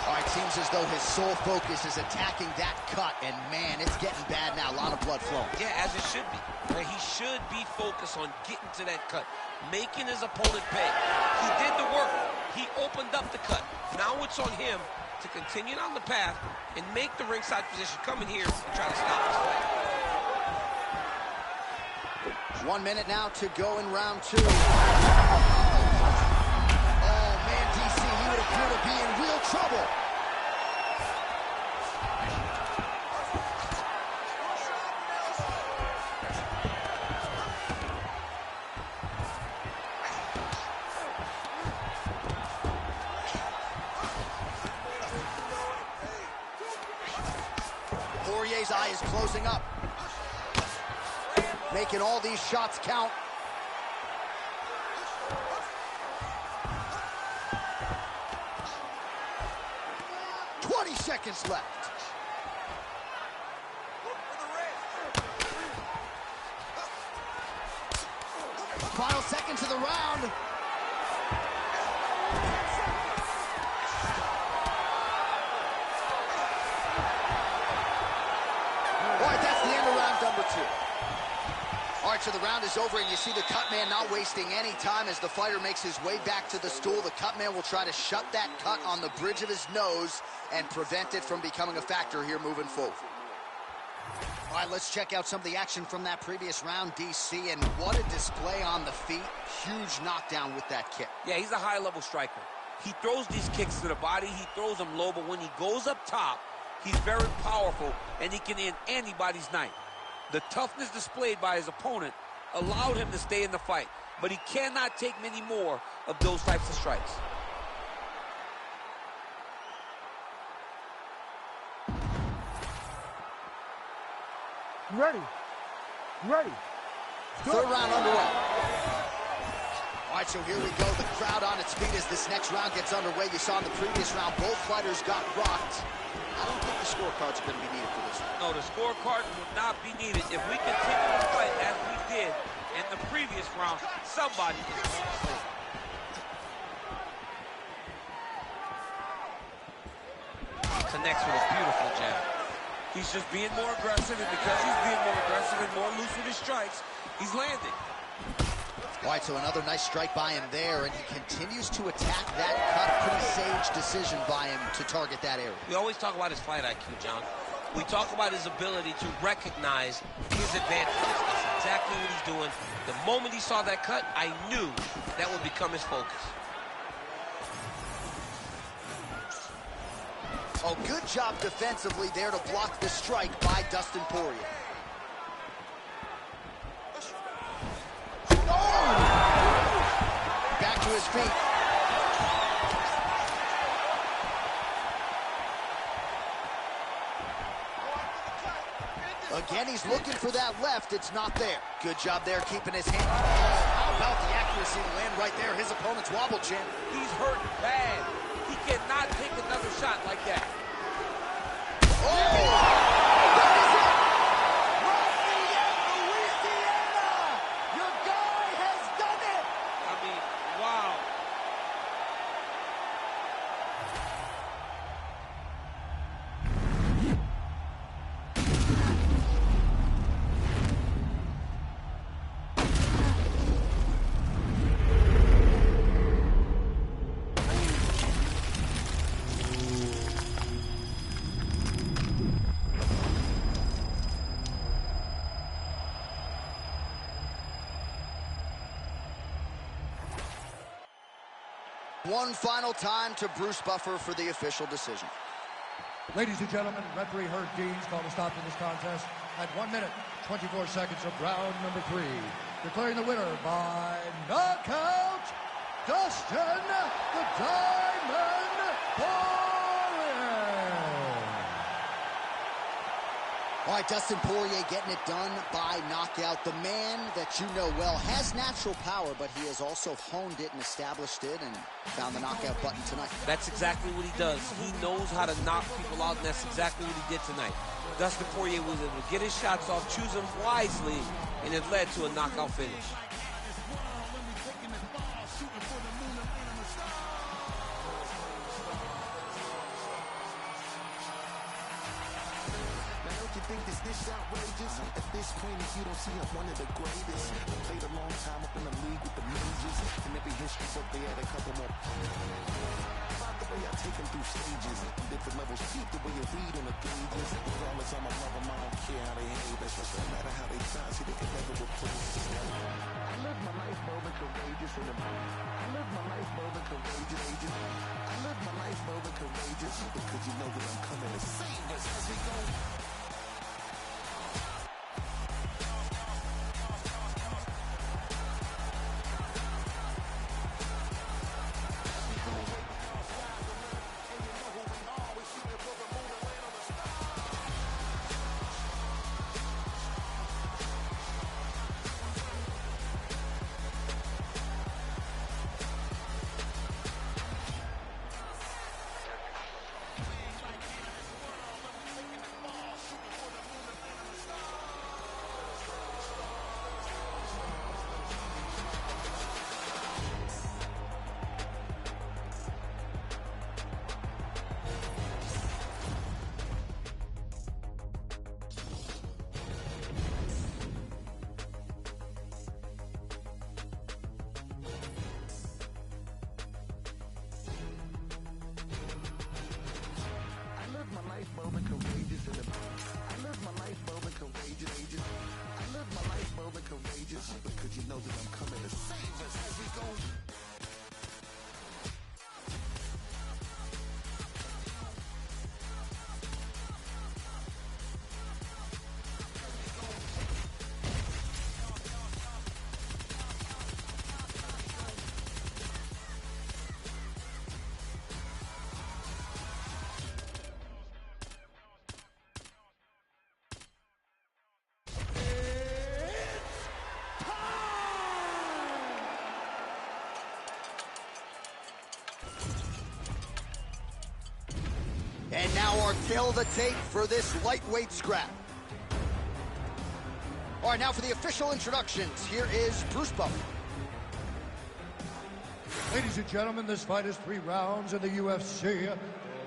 All right, seems as though his sole focus is attacking that cut, and man, it's getting bad now. A lot of blood flowing. Yeah, as it should be. Right? He should be focused on getting to that cut, making his opponent pay. He did the work. He opened up the cut. Now it's on him to continue down the path and make the ringside position, come in here and try to stop this fight. 1 minute now to go in round 2. Oh, man, DC, he would appear to be in real trouble. Poirier's eye is closing up, making all these shots count. Seconds left. Final seconds of the round. All right, that's the end of round number 2. All right, so the round is over, and you see the cut man not wasting any time as the fighter makes his way back to the stool. The cut man will try to shut that cut on the bridge of his nose and prevent it from becoming a factor here moving forward. All right, let's check out some of the action from that previous round, DC, and what a display on the feet. Huge knockdown with that kick. Yeah, he's a high-level striker. He throws these kicks to the body, he throws them low, but when he goes up top, he's very powerful, and he can end anybody's night. The toughness displayed by his opponent allowed him to stay in the fight, but he cannot take many more of those types of strikes. You ready? You ready? Third round underway. All right, so here we go. The crowd on its feet as this next round gets underway. You saw in the previous round, both fighters got rocked. I don't think the scorecards are going to be needed for this one. No, the scorecard will not be needed. If we continue to fight as we did in the previous round, somebody is going to slip. Connects with a beautiful jab. He's just being more aggressive, and because he's being more aggressive and more loose with his strikes, he's landing. All right, so another nice strike by him there, and he continues to attack that cut. Pretty sage decision by him to target that area. We always talk about his fight IQ, John. We talk about his ability to recognize his advantages. That's exactly what he's doing. The moment he saw that cut, I knew that would become his focus. Oh, good job defensively there to block the strike by Dustin Poirier. Oh! Back to his feet. Again, he's looking for that left. It's not there. Good job there keeping his hand. How about the accuracy to land right there? His opponent's wobble chin. He's hurt bad. He cannot take another shot like that. Oh! That is it! Lafayette, Louisiana! Your guy has done it! I mean, wow. One final time to Bruce Buffer for the official decision. Ladies and gentlemen, referee Herb Deans called a stop to this contest at 1 minute, 24 seconds of round number 3. Declaring the winner by knockout Dustin the Diamond Poirier. All right, Dustin Poirier getting it done by knockout. The man that you know well has natural power, but he has also honed it and established it and found the knockout button tonight. That's exactly what he does. He knows how to knock people out, and that's exactly what he did tonight. Dustin Poirier was able to get his shots off, choose them wisely, and it led to a knockout finish. This outrageous. At this point, if you don't see him one of the greatest, played a long time up in the league with the majors, and every history book they had a couple more. About the way I take him through stages, different levels, keep the way you read on the pages. Regardless, I'ma love them, I don't care how they hate. That's just no matter how they try, see they can never replace. I live my life moving courageous in the I live my life moving courageous. I live my life moving courageous because you know that I'm coming to save us as we go. Because you know that I'm coming to save us as we go. And now our tail of the tape for this lightweight scrap. All right, now for the official introductions, here is Bruce Buffer. Ladies and gentlemen, this fight is 3 rounds in the UFC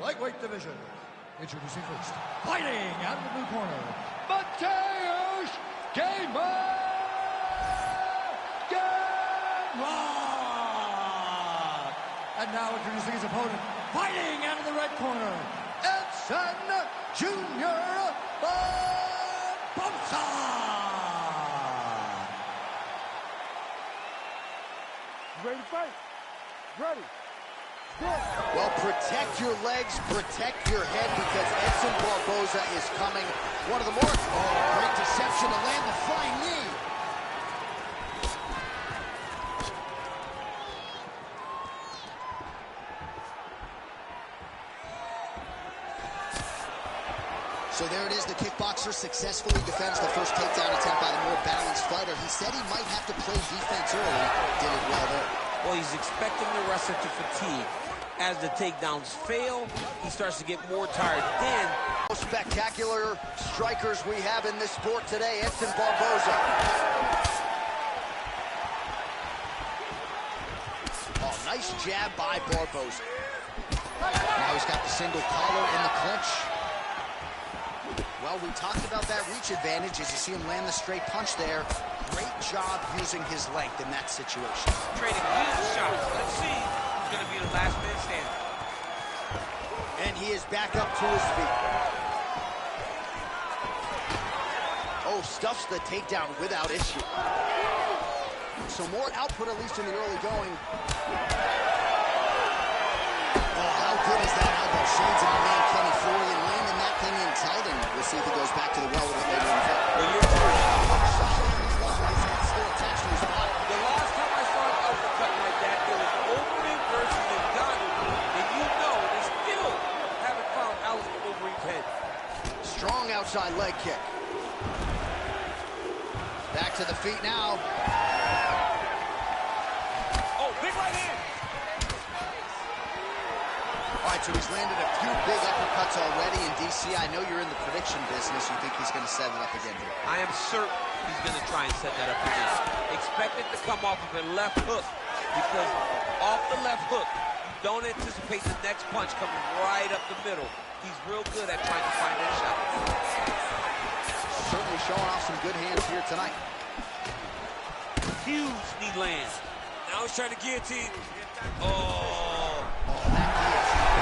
lightweight division. Introducing first, fighting out of the blue corner, Mateusz Gamrot. And now introducing his opponent, fighting out of the red corner, Edson Jr. Barboza. Ready to fight? Ready. Well, protect your legs, protect your head, because Edson Barboza is coming. One of the more great deception to land the flying knee. So there it is, the kickboxer successfully defends the first takedown attempt by the more balanced fighter. He said he might have to play defense early. Did it well there. Well, he's expecting the wrestler to fatigue. As the takedowns fail, he starts to get more tired. Then, most spectacular strikers we have in this sport today, Edson Barboza. Oh, nice jab by Barboza. Now he's got the single collar in the clinch. Well, we talked about that reach advantage as you see him land the straight punch there. Great job using his length in that situation. Trading huge shots. Let's see who's going to be the last man standing. And he is back up to his feet. Oh, stuffs the takedown without issue. So more output, at least in the early going. Oh, how good is that elbow? Shades of my man Kenny Florian landing that thing in tight, and we'll see if he goes back to the well a bit later in the fight. Well, you're true. His head still attached to his body. The last time I saw an uppercut like that, it was outside leg kick. Back to the feet now. Oh, big right hand. All right, so he's landed a few big uppercuts already in DC. I know you're in the prediction business. You think he's going to set it up again here? I am certain he's going to try and set that up again. Expect it to come off of a left hook, because off the left hook, you don't anticipate the next punch coming right up the middle. He's real good at trying to find that shot. Certainly showing off some good hands here tonight. Huge knee lands. Now he's trying to guillotine. That guillotine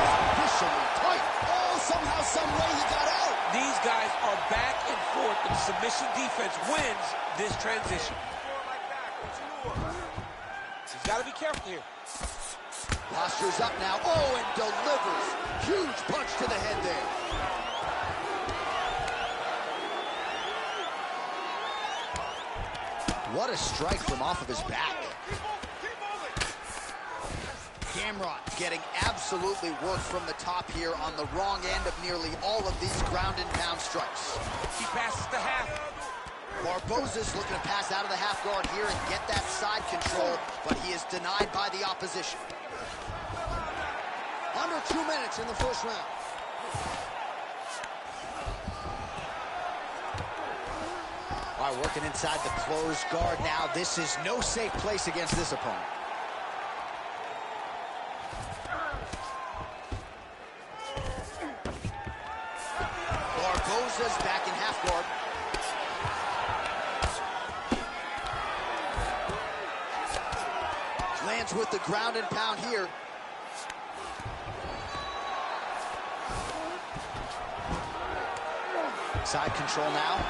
is vicious tight. Oh, somehow, some way he got out. These guys are back and forth, and submission defense wins this transition. He's got to be careful here. Posture's up now. Oh, and delivers. Huge punch to the head there. What a strike from off of his back. Gamrot getting absolutely worked from the top here on the wrong end of nearly all of these ground and pound strikes. He passes the half. Barboza's looking to pass out of the half guard here and get that side control, but he is denied by the opposition. Under 2 minutes in the first round. All right, working inside the closed guard now. This is no safe place against this opponent. Barboza's back in half guard. Lands with the ground and pound here. Side control now.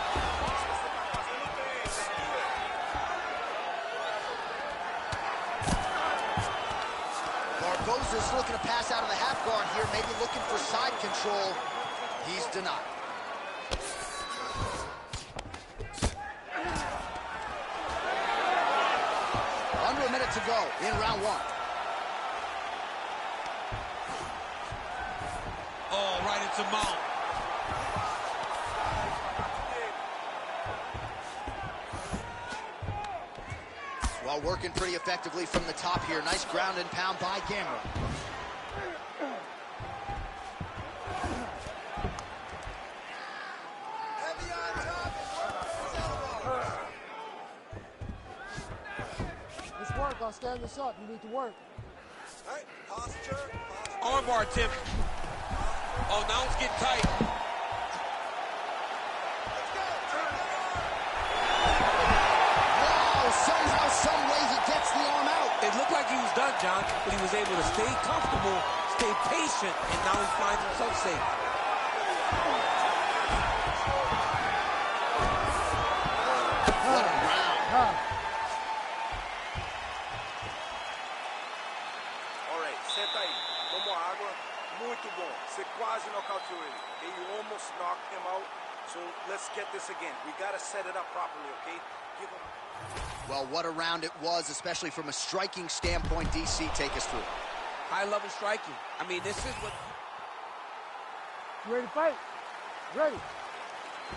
Barboza's looking to pass out of the half guard here, maybe looking for side control. He's denied. Under a minute to go in round one. Oh, right into mount. Well, working pretty effectively from the top here. Nice ground and pound by Gamrot. Let's work. I'll stand this up. You need to work. All right, posture. Armbar attempt. Oh, now it's getting tight. Somehow, some way, he gets the arm out. It looked like he was done, John, but he was able to stay comfortable, stay patient, and now he finds himself safe. What a round. All right, senta aí. Tomou água. Muito bom. Você quase nocauteou ele. Okay? You almost knocked him out. So let's get this again. We got to set it up properly, okay? Give him... Well, what a round it was, especially from a striking standpoint. DC, take us through. High-level striking. I mean, this is what... You ready to fight? Ready.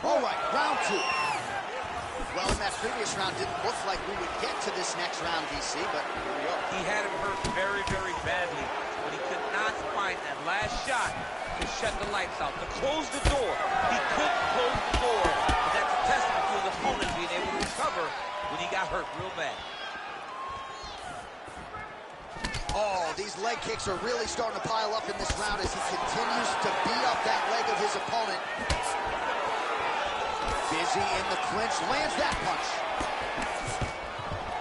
All right, round two. Well, in that previous round, didn't look like we would get to this next round, DC, but here we are. He had him hurt very, very badly, but he could not find that last shot to shut the lights out, to close the door. He couldn't close the door, but that's a testament to his opponent being able to recover when he got hurt real bad. Oh, these leg kicks are really starting to pile up in this round as he continues to beat up that leg of his opponent. Busy in the clinch, lands that punch.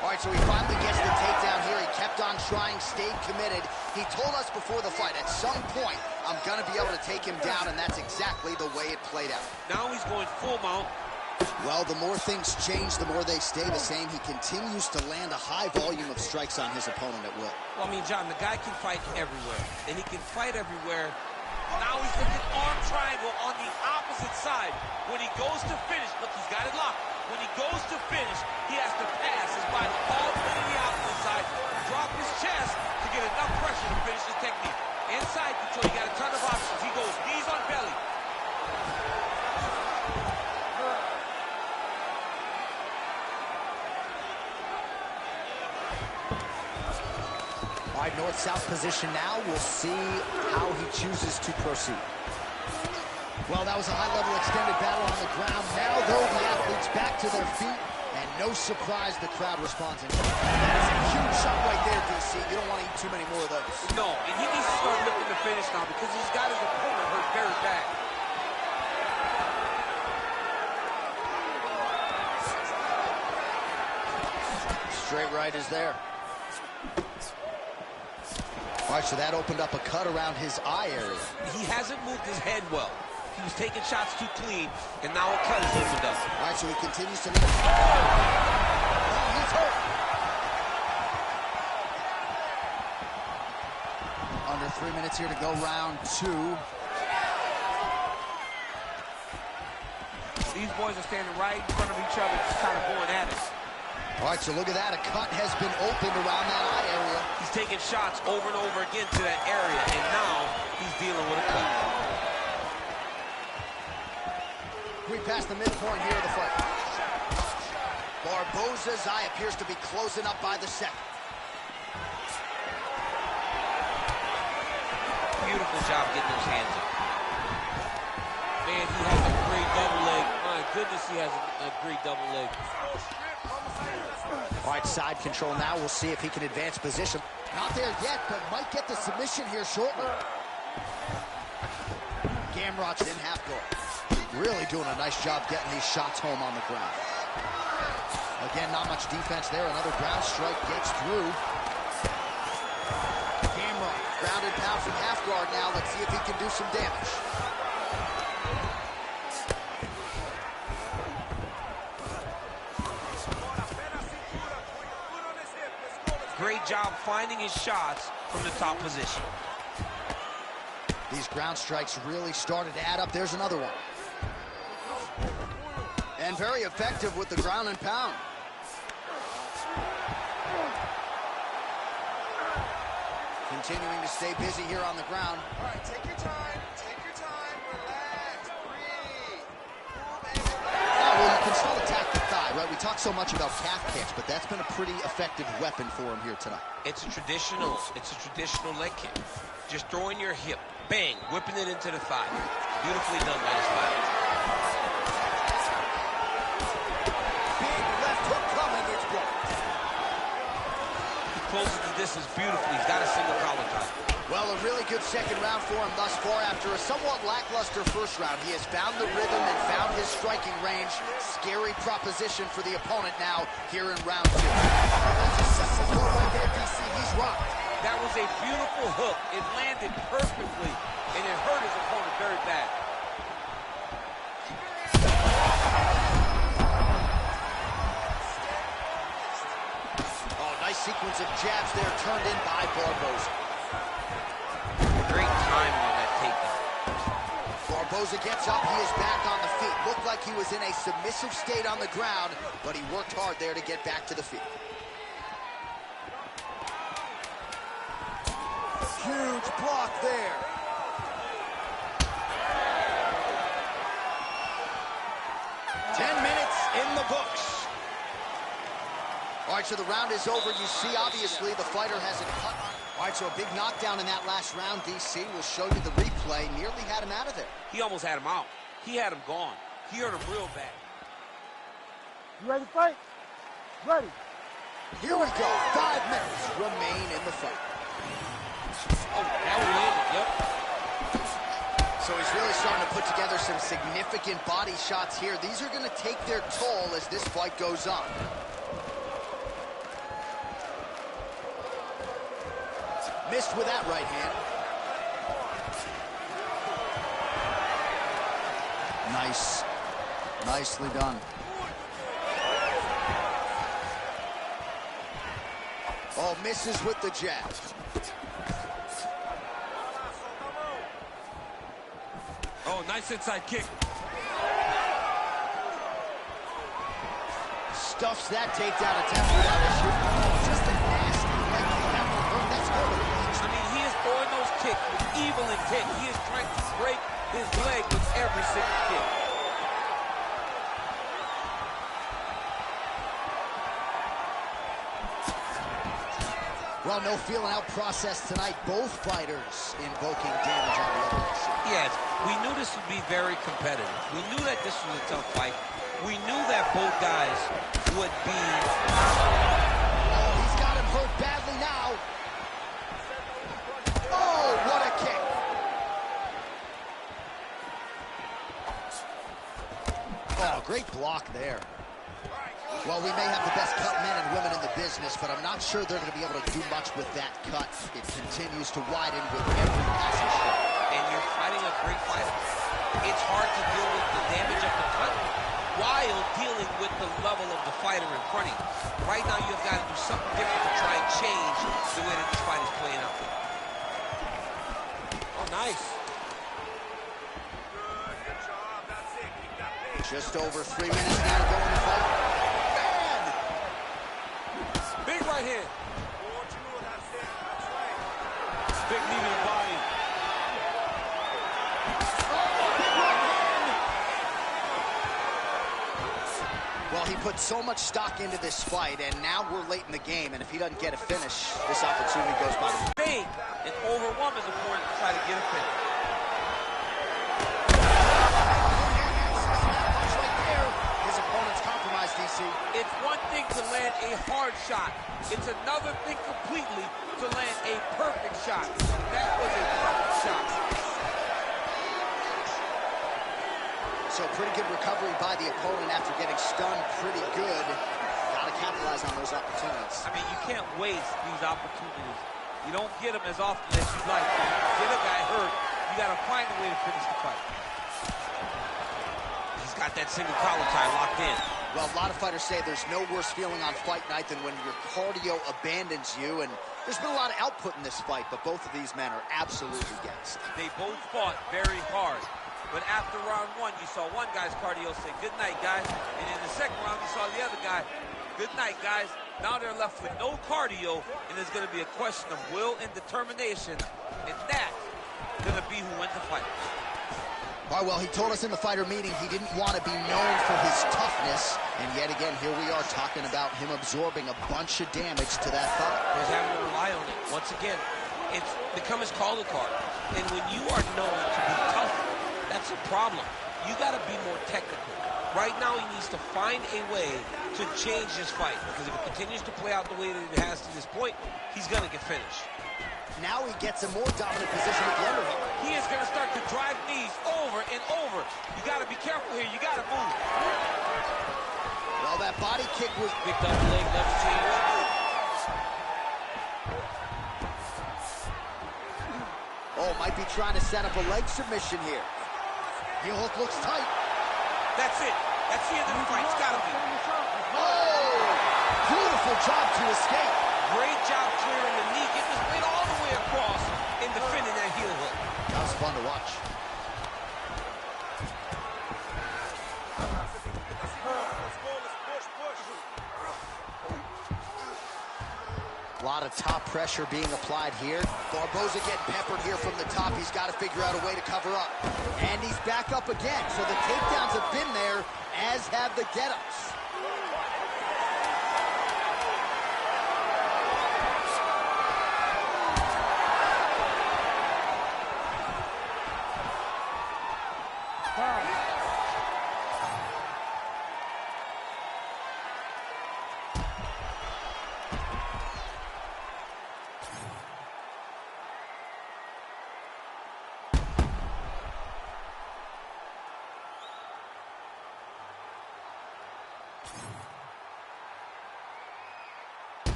All right, so he finally gets the takedown here. He kept on trying, stayed committed. He told us before the fight, at some point, I'm going to be able to take him down, and that's exactly the way it played out. Now he's going full mount. Well, the more things change, the more they stay the same. He continues to land a high volume of strikes on his opponent at will. Well, I mean, John, the guy can fight everywhere, and he can fight everywhere. Now he's looking arm triangle on the opposite side. When he goes to finish, look, he's got it locked. When he goes to finish, he has to pass his body all the way to the opposite side, drop his chest to get enough pressure to finish his technique. Inside control, he got a ton of options. He goes knees on belly. position now. We'll see how he chooses to proceed. Well, that was a high-level extended battle on the ground. Now, though, the athletes back to their feet, and no surprise the crowd responds. That is a huge shot right there, DC. You don't want to eat too many more of those. No, and he needs to start looking to finish now because he's got his opponent hurt very bad. Straight right is there. All right, so that opened up a cut around his eye area. He hasn't moved his head well. He was taking shots too clean, and now a cut is opened up. All right, so he continues to... Oh, he's hurt. Under 3 minutes here to go, round 2. These boys are standing right in front of each other, just kind of going at it. All right, so look at that. A cut has been opened around that eye area. He's taking shots over and over again to that area, and now he's dealing with a cut. We passed the midpoint here of the fight. Barboza's eye appears to be closing up by the second. Beautiful job getting those hands up. Man, he has a great double leg. My goodness, he has a great double leg. All right, side control now. We'll see if he can advance position. Not there yet, but might get the submission here shortly. Gamrot's in half guard. Really doing a nice job getting these shots home on the ground. Again, not much defense there. Another ground strike gets through. Gamrot, ground and pound from half guard now. Let's see if he can do some damage. Great job finding his shots from the top position. These ground strikes really started to add up. There's another one. And very effective with the ground and pound. Continuing to stay busy here on the ground. All right, take your time, relax, breathe. Well, you can still attack the thigh, right? We talk so much about calf kicks, but that's been a pretty effective weapon for him here tonight. It's a traditional leg kick. Just throwing your hip, bang, whipping it into the thigh. Beautifully done by his fighter. Big left hook coming, it's blocked. He closes the distance beautifully. He's got a single collar tie. Well, a really good second round for him thus far. After a somewhat lackluster first round, he has found the rhythm and found his striking range. Scary proposition for the opponent now here in round 2. That's a second throw right there, DC. He's rocked. That was a beautiful hook. It landed perfectly, and it hurt his opponent very bad. Oh, nice sequence of jabs there turned in by Barboza. Great timing on that takedown. Barboza gets up. He is back on the feet. Looked like he was in a submissive state on the ground, but he worked hard there to get back to the feet. Huge block there. In the books. All right, so the round is over. You see, obviously, the fighter has a cut on. All right, so a big knockdown in that last round. DC will show you the replay. Nearly had him out of there. He almost had him out. He had him gone. He hurt him real bad. You ready to fight? Ready. Here we go. 5 minutes remain in the fight. Oh, that one landed. Yep. So he's really starting to put together some significant body shots here. These are going to take their toll as this fight goes on. Missed with that right hand. Nice. Nicely done. Oh, misses with the jab. Oh, nice inside kick. Stuffs that takedown attempt without issue. Oh, just a nasty leg kick after the burn. That's good. I mean, he is throwing those kicks with evil intent. He is trying to break his leg with every single kick. Well, no feeling out process tonight. Both fighters invoking damage on the other. Yes, we knew this would be very competitive. We knew that this was a tough fight. We knew that both guys would be... Oh, he's got him hurt badly now. Oh, what a kick. Oh, great block there. Well, we may have the best cut men and women in the business, but I'm not sure they're going to be able to do much with that cut. It continues to widen with every passing shot. And you're fighting a great fighter. It's hard to deal with the damage of the cut while dealing with the level of the fighter in front of you. Right now, you've got to do something different to try and change the way that this fight is playing out. Oh, nice. Just over 3 minutes now to go in the fight. Man! Big right hand. Big knee to the body. Well, he put so much stock into this fight, and now we're late in the game, and if he doesn't get a finish, this opportunity goes by. Being an overwhelming opponent to try to get a finish. It's one thing to land a hard shot. It's another thing completely to land a perfect shot. That was a perfect shot. So pretty good recovery by the opponent after getting stunned pretty good. Got to capitalize on those opportunities. I mean, you can't waste these opportunities. You don't get them as often as you'd like. Get a guy hurt, you got to find a way to finish the fight. He's got that single collar tie locked in. Well, a lot of fighters say there's no worse feeling on fight night than when your cardio abandons you, and there's been a lot of output in this fight, but both of these men are absolutely gassed. They both fought very hard, but after round one, you saw one guy's cardio say, "Good night, guys," and in the second round, you saw the other guy, "Good night, guys." Now they're left with no cardio, and it's going to be a question of will and determination, and that's going to be who wins the fight. All right, well, he told us in the fighter meeting he didn't want to be known for his toughness, and yet again, here we are talking about him absorbing a bunch of damage to that thigh. He's having to rely on it. Once again, it's become his calling card. And when you are known to be tough, that's a problem. You got to be more technical. Right now, he needs to find a way to change this fight, because if it continues to play out the way that it has to this point, he's going to get finished. Now he gets a more dominant position at the underhook. He is going to start to drive knees over and over. You got to be careful here. You got to move. Well, that body kick was picked up the leg, left change. Oh, might be trying to set up a leg submission here. Heel hook looks tight. That's it. That's the end of the fight. It's got to be. Oh, beautiful job to escape. Great job clearing the knee, getting his weight all the way across and defending that heel hook. That was fun to watch. A lot of top pressure being applied here. Barboza getting peppered here from the top. He's got to figure out a way to cover up. And he's back up again. So the takedowns have been there, as have the get-ups.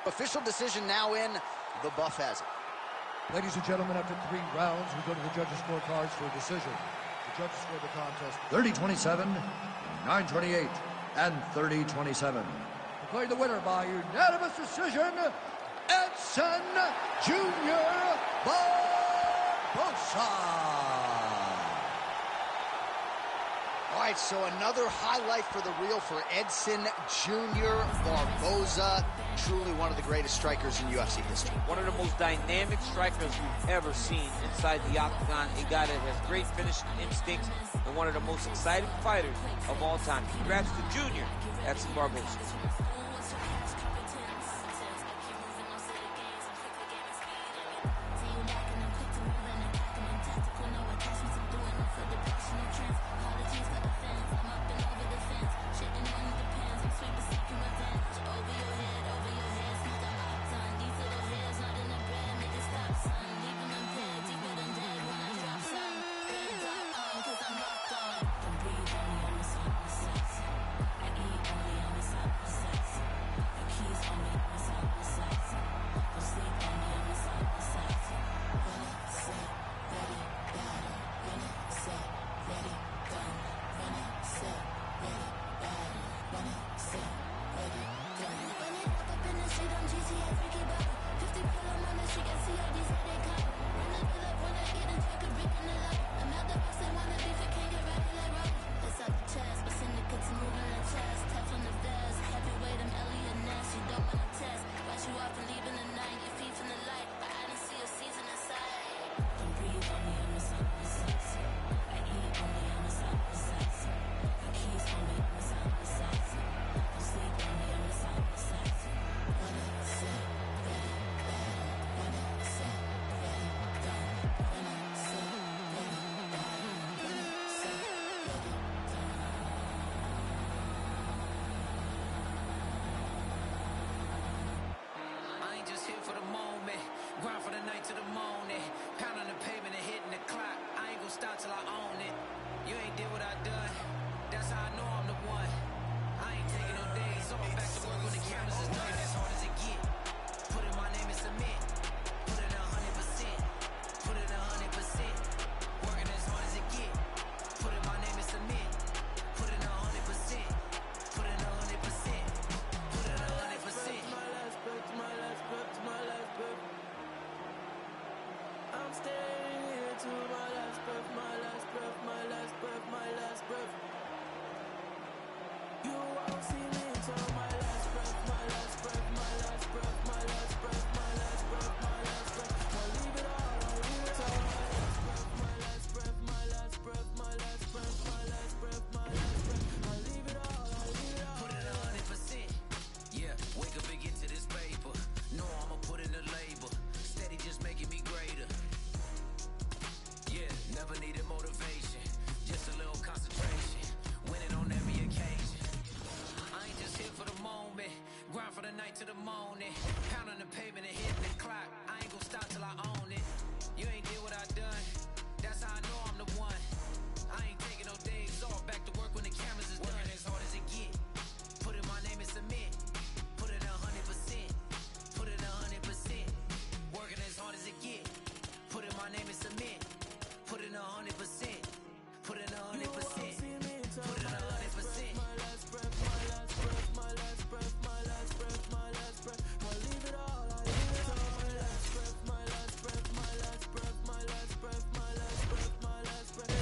Official decision now in. The buff has it. Ladies and gentlemen, after 3 rounds, we go to the judges' scorecards for a decision. The judges scored the contest 30-27, 9-28, and 30-27. Declaring the winner by unanimous decision, Edson Jr. Barboza. All right, so another highlight for the reel for Edson Jr. Barboza. Truly one of the greatest strikers in UFC history. One of the most dynamic strikers we've ever seen inside the octagon. A guy that has great finishing instincts and one of the most exciting fighters of all time. Congrats to Junior, Edson Barboza. Grind for the night to the morning. Pound on the pavement and hitting the clock. I ain't gonna stop till I own it. You ain't did what I done. That's how I know I'm the one. I ain't taking no days off. Back to work when the cameras is done. As hard as it get. Put in my name and submit. Put in 100%. Put in 100%. Working as hard as it get. Put in my name and submit. Put in 100%. Put in 100%. Put in 100%. My last breath, my last breath, my last breath. I'm staying here to my last breath, my last breath, my last breath, my last breath. You won't see me until my last breath, my last breath, my last breath, my last breath, my last breath, my last breath. I'll leave it all, I'll leave it all. My last breath, my last breath, my last breath, my last breath, my last breath, my last breath. I'll leave it all, I'll leave it all. Put it 100%. Yeah, wake up and get to this paper. No, I'ma put in the labor. Steady just making me greater. Yeah, never needed motivation, just a little concentration, winning on every occasion. I ain't just here for the moment, grind for the night to the morning, pound on the pavement and hitting the clock. I ain't gonna stop till I own it. You ain't did what I done, that's how I know I'm the one. I ain't taking no days off, back to work when the cameras is done. As hard as it get, put in my name and submit, put in 100%, put in 100%, working as hard as it get, put in my name and submit. Put in 100%. Put in 100%. Put in 100%. My last breath, my last breath, my last breath, my last breath, my last breath. I'll leave it all, I'll leave it all. My last breath, my last breath, my last breath, my last breath, my last breath, my last breath.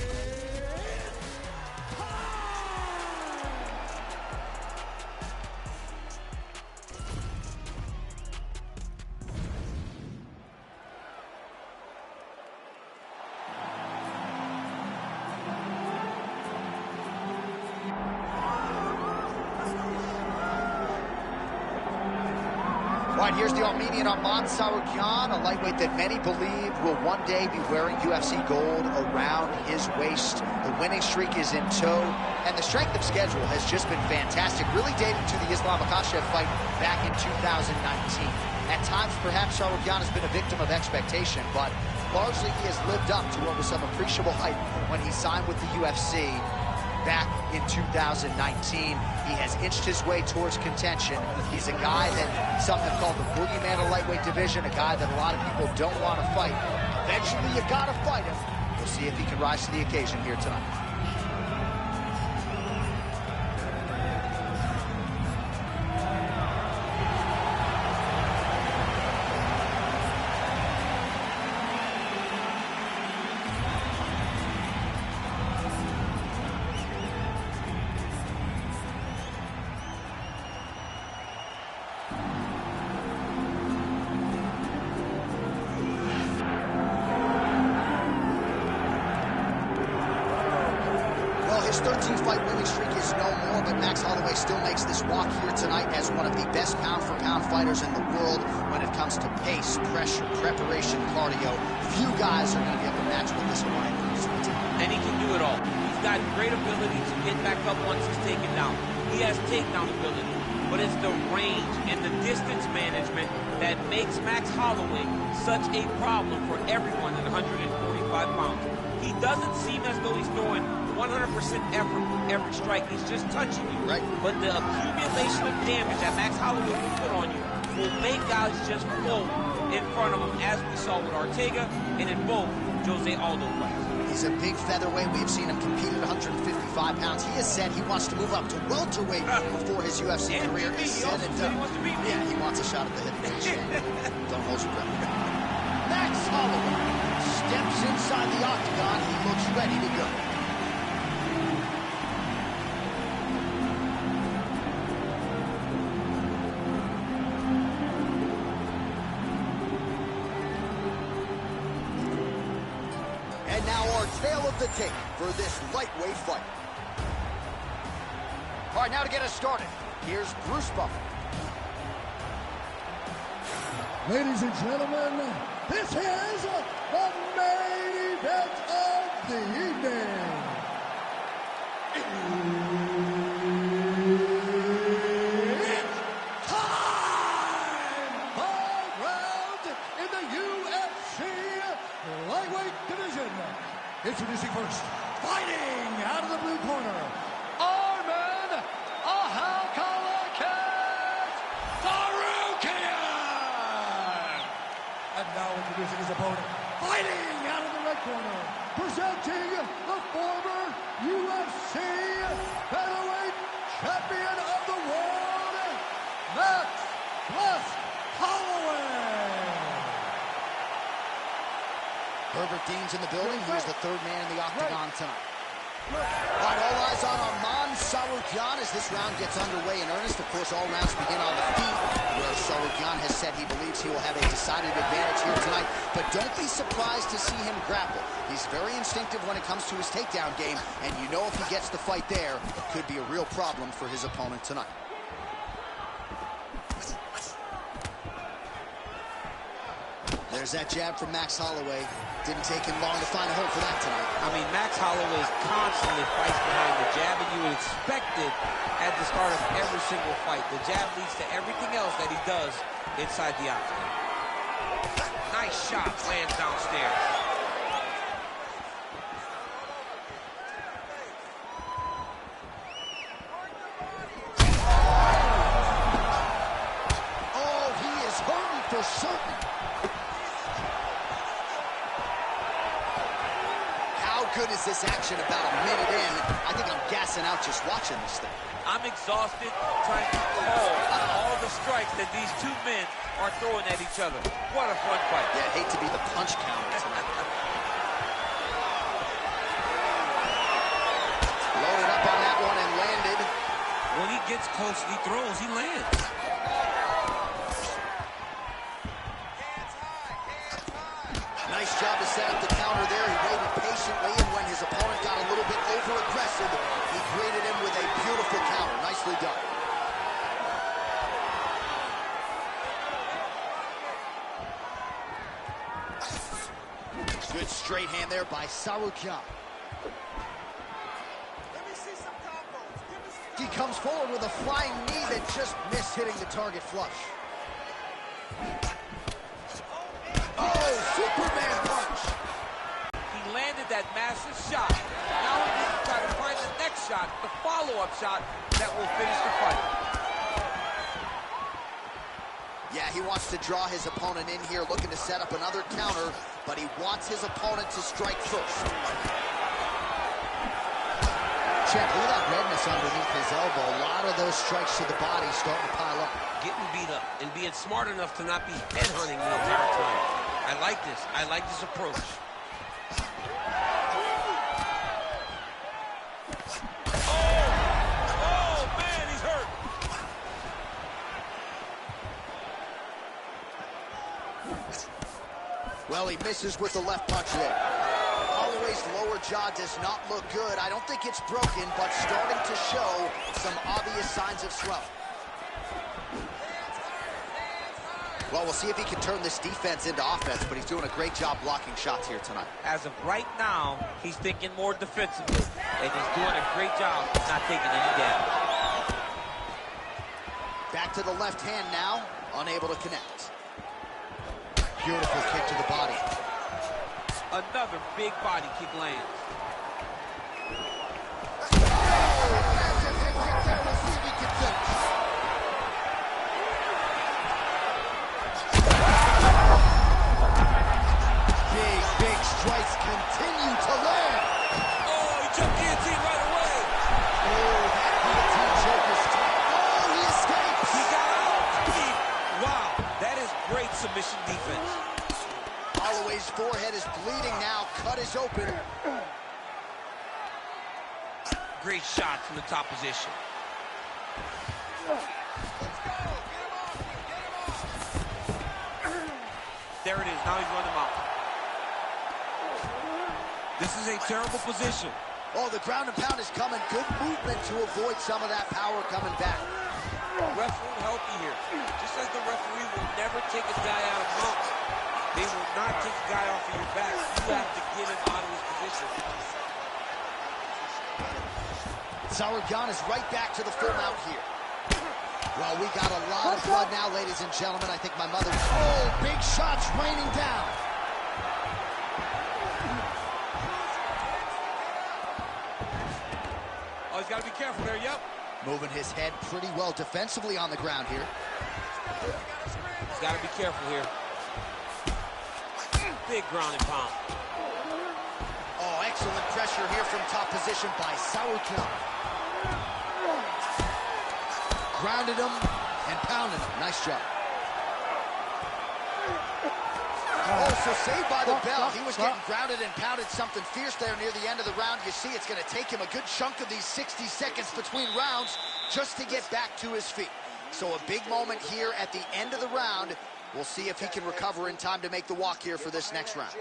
All right, here's the Armenian Arman Tsarukyan, a lightweight that many believe will one day be wearing UFC gold around his waist. The winning streak is in tow, and the strength of schedule has just been fantastic, really dating to the Islam Makhachev fight back in 2019. At times, perhaps Tsarukyan has been a victim of expectation, but largely he has lived up to what was some appreciable hype when he signed with the UFC back in 2019. He has inched his way towards contention. He's a guy that some have called the boogeyman of lightweight division, a guy that a lot of people don't want to fight. Eventually, you gotta fight him. We'll see if he can rise to the occasion here tonight. 13-fight winning streak is no more, but Max Holloway still makes this walk here tonight as one of the best pound-for-pound fighters in the world when it comes to pace, pressure, preparation, cardio. Few guys are going to be able to match what this Hawaiian brings to the team. And he can do it all. He's got great ability to get back up once he's taken down. He has takedown ability, but it's the range and the distance management that makes Max Holloway such a problem for everyone at 145 pounds. He doesn't seem as though he's doing 100% effort with every strike. He's just touching you. Right. But the accumulation of damage that Max Holloway will put on you will make guys just fold in front of him, as we saw with Ortega and in both Jose Aldo fights. He's a big featherweight. We have seen him compete at 155 pounds. He has said he wants to move up to welterweight before his UFC career is said and done. Yeah, he wants a shot at the heavyweight champion. Don't hold your breath. Max Holloway steps inside the octagon. He looks ready to go. And now our tale of the tape for this lightweight fight. All right, now to get us started, here's Bruce Buffer. Ladies and gentlemen, this is the main event of the evening. It's time! 5 rounds in the UFC lightweight division. Introducing first, fighting out of the blue corner, Arman Ahalkalakas Tsarukyan. And now introducing his opponent, fighting out of the red corner, presenting the former UFC featherweight champion of the world, Max Holloway. Herbert Dean's in the building. He is the third man in the octagon tonight. All right, all eyes on Arman Tsarukyan as this round gets underway in earnest. Of course, all rounds begin on the feet, where Tsarukyan has said he believes he will have a decided advantage here tonight. But don't be surprised to see him grapple. He's very instinctive when it comes to his takedown game, and you know if he gets the fight there, it could be a real problem for his opponent tonight. There's that jab from Max Holloway. Didn't take him long to find a hole for that tonight. I mean, Max Holloway constantly fights behind the jab, and you would expect it at the start of every single fight. The jab leads to everything else that he does inside the octagon. Nice shot, lands downstairs. Oh, he is hurting for certain. Good is this action about a minute in? I think I'm gassing out just watching this thing. I'm exhausted trying to call all the strikes that these two men are throwing at each other. What a fun fight. Yeah, I hate to be the punch counter tonight. Loaded up on that one and landed. When he gets close, he throws, he lands. Nice job to set up the counter there. He waited patiently, and when his opponent got a little bit over-aggressive, he greeted him with a beautiful counter. Nicely done. Good straight hand there by Tsarukyan. He comes forward with a flying knee that just missed hitting the target flush. Oh, Superman punch! He landed that massive shot. Now he needs to try to find the next shot, the follow-up shot that will finish the fight. Yeah, he wants to draw his opponent in here, looking to set up another counter, but he wants his opponent to strike first. Check, look at that redness underneath his elbow. A lot of those strikes to the body starting to pile up. Getting beat up and being smart enough to not be headhunting the entire time. I like this. I like this approach. Oh, man, he's hurt. Well, he misses with the left punch there. Holloway Holloway's lower jaw does not look good. I don't think it's broken, but starting to show some obvious signs of swelling. Well, we'll see if he can turn this defense into offense, but he's doing a great job blocking shots here tonight. As of right now, he's thinking more defensively, and he's doing a great job not taking any damage. Back to the left hand now, unable to connect. Beautiful kick to the body. Another big body kick lands. Big strikes continue to land. Oh, he took guillotine right away. Oh, that guillotine choke is tough. Oh, he escapes. He got out. Wow, that is great submission defense. Holloway's forehead is bleeding now. Cut is open. Great shot from the top position. There it is. Now he's running him out. This is a terrible position. Oh, the ground and pound is coming. Good movement to avoid some of that power coming back. Ref won't help you here. Just as the referee will never take a guy out of mount, they will not take a guy off of your back. You have to get him out of his position. Tsarukyan is right back to the full mount here. Well, we got a lot of blood now, ladies and gentlemen. I think my mother... Oh, big shots raining down. Oh, he's got to be careful there, yep. Moving his head pretty well defensively on the ground here. He's got to be careful here. Big ground and pound. Oh, excellent pressure here from top position by Tsarukyan. Grounded him and pounded him. Nice job. Oh, so saved by the bell. He was getting grounded and pounded something fierce there near the end of the round. You see it's going to take him a good chunk of these 60 seconds between rounds just to get back to his feet. So a big moment here at the end of the round. We'll see if he can recover in time to make the walk here for this next round.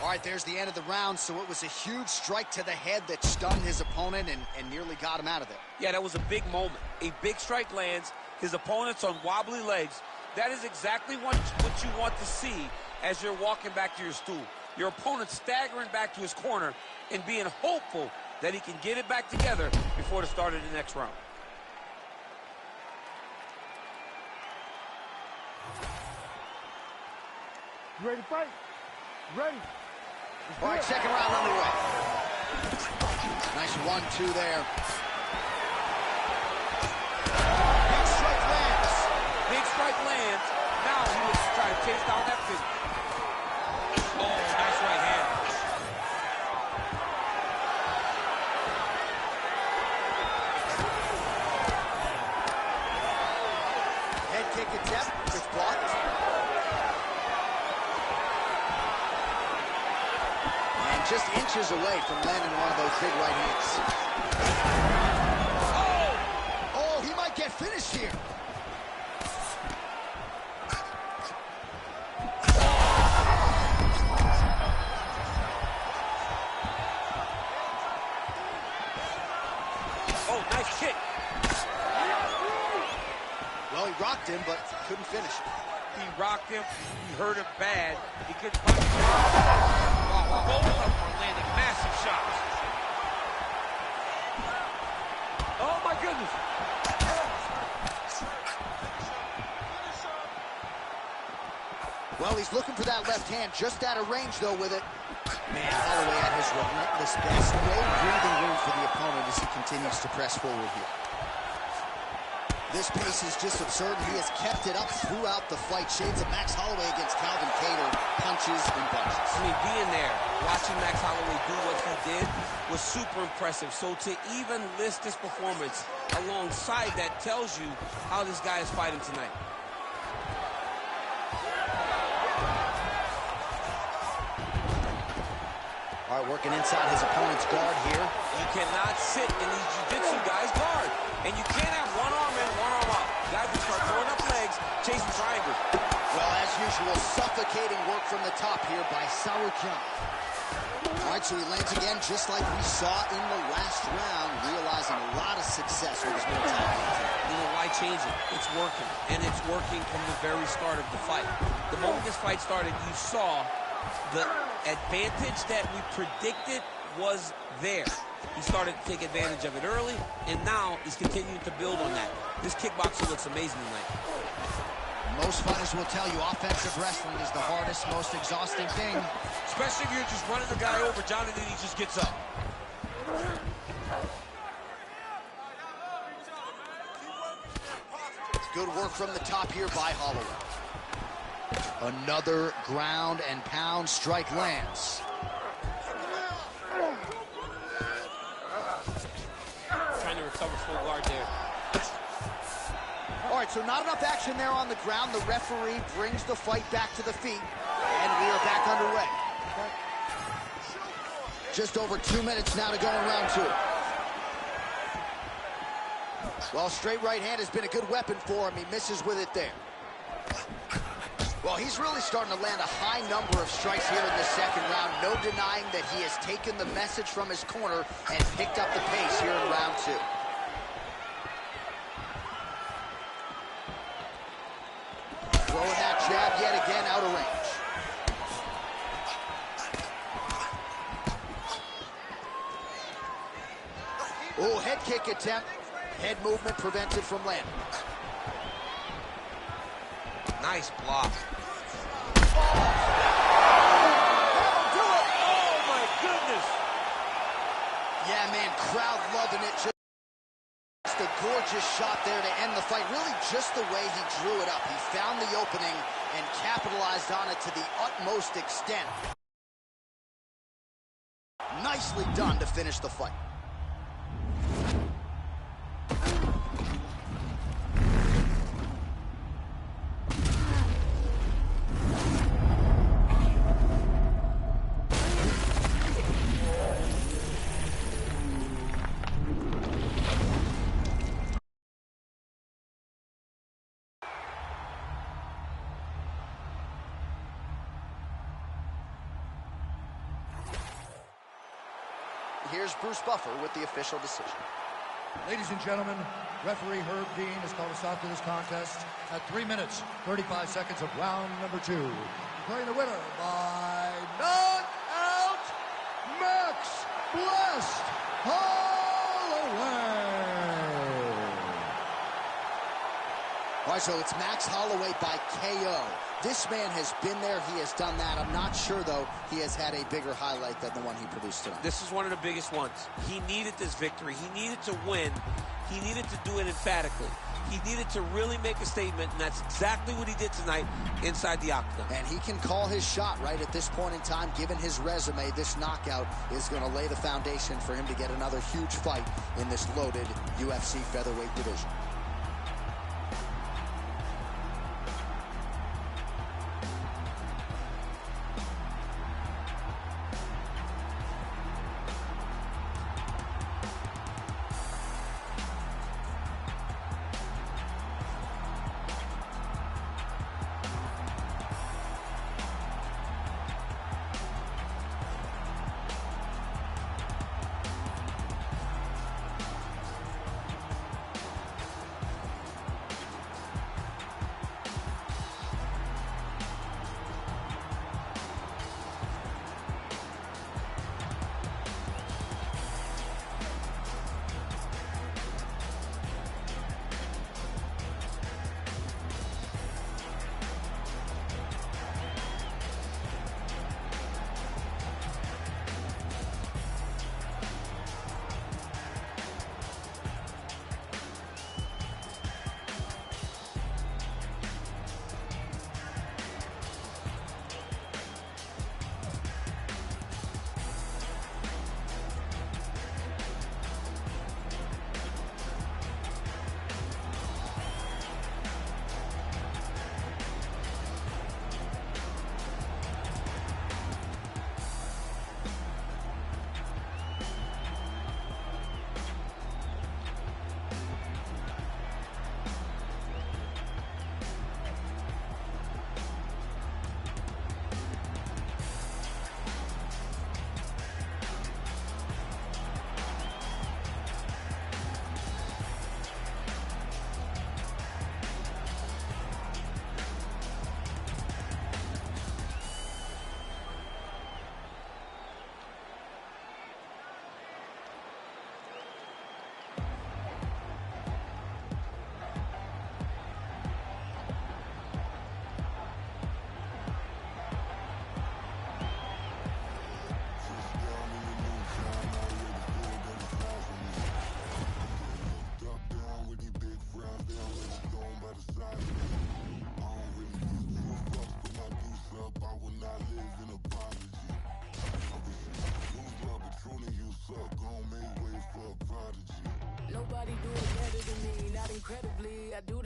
All right, there's the end of the round. So it was a huge strike to the head that stunned his opponent and nearly got him out of there. Yeah, that was a big moment. A big strike lands. His opponent's on wobbly legs. That is exactly what you want to see as you're walking back to your stool. Your opponent staggering back to his corner and being hopeful that he can get it back together before the start of the next round. You ready to fight? You ready? All right, second round underway. Nice 1-2 there. Big strike lands. Big strike lands. Now he was trying to chase down that fist. Oh, nice right hand. Head kick attempt. It's blocked. And just inches away from landing one of those big right hands. Oh, he might get finished here. Oh, nice kick. Well, he rocked him, but couldn't finish it. He rocked him. He hurt him bad. He couldn't punch him. Wow, both of them are landing massive shots. Oh, my goodness. Well, he's looking for that left hand, just out of range, though, with it. Man, Holloway at his relentless best. No breathing room for the opponent as he continues to press forward here. This pace is just absurd. He has kept it up throughout the fight. Shades of Max Holloway against Calvin Kattar, punches and bunches. I mean, being there, watching Max Holloway do what he did was super impressive. So to even list this performance alongside that tells you how this guy is fighting tonight. All right, working inside his opponent's guard here. You cannot sit in these jiu-jitsu guys' guard. And you can't have one arm in, one arm out. Guys will start throwing up legs, chasing triangles. Well, as usual, suffocating work from the top here by Tsarukyan. All right, so he lands again, just like we saw in the last round, realizing a lot of success with his more time. You know, why change it? It's working, and it's working from the very start of the fight. The moment this fight started, you saw the advantage that we predicted was there. He started to take advantage of it early, and now he's continuing to build on that. This kickboxer looks amazing tonight. Most fighters will tell you offensive wrestling is the hardest, most exhausting thing. Especially if you're just running the guy over, John, and then he just gets up. Good work from the top here by Holloway. Another ground and pound strike lands. Trying to recover full guard there. All right, so not enough action there on the ground. The referee brings the fight back to the feet, and we are back underway. Just over 2 minutes now to go in round 2. Well, straight right hand has been a good weapon for him. He misses with it there. Well, he's really starting to land a high number of strikes here in the second round. No denying that he has taken the message from his corner and picked up the pace here in round 2. Throwing that jab yet again out of range. Oh, head kick attempt. Head movement prevented from landing. Nice block. Oh, my goodness. Yeah, man, crowd loving it. Just a gorgeous shot there to end the fight. Really just the way he drew it up. He found the opening and capitalized on it to the utmost extent. Nicely done to finish the fight. Here's Bruce Buffer with the official decision. Ladies and gentlemen, referee Herb Dean has called a stop to this contest at 3 minutes, 35 seconds of round number 2. Declaring the winner by knockout, Max Blessed Holloway. All right, so it's Max Holloway by KO. This man has been there. He has done that. I'm not sure, though, he has had a bigger highlight than the one he produced tonight. This is one of the biggest ones. He needed this victory. He needed to win. He needed to do it emphatically. He needed to really make a statement, and that's exactly what he did tonight inside the octagon. And he can call his shot right at this point in time. Given his resume, this knockout is going to lay the foundation for him to get another huge fight in this loaded UFC featherweight division.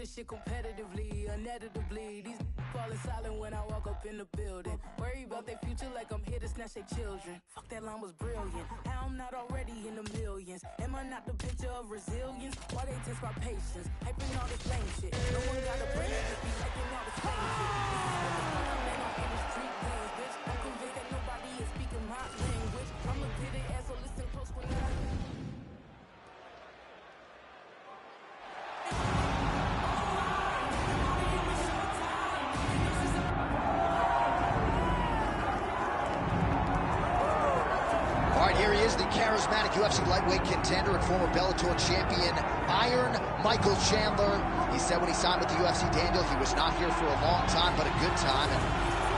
this shit competitively, inevitably. These falling silent when I walk up in the building. Worry about their future like I'm here to snatch their children. Fuck, that line was brilliant. How I'm not already in the millions? Am I not the picture of resilience? Why they test my patience? Hyping all this lame shit. No one got a brain, just be liking all the same shit. I'm in the street games, bitch. I'm convinced that nobody is speaking my language. I'ma get it as so listen close when I... Here he is, the charismatic UFC lightweight contender and former Bellator champion, Iron Michael Chandler. He said when he signed with the UFC, Daniel, he was not here for a long time, but a good time. And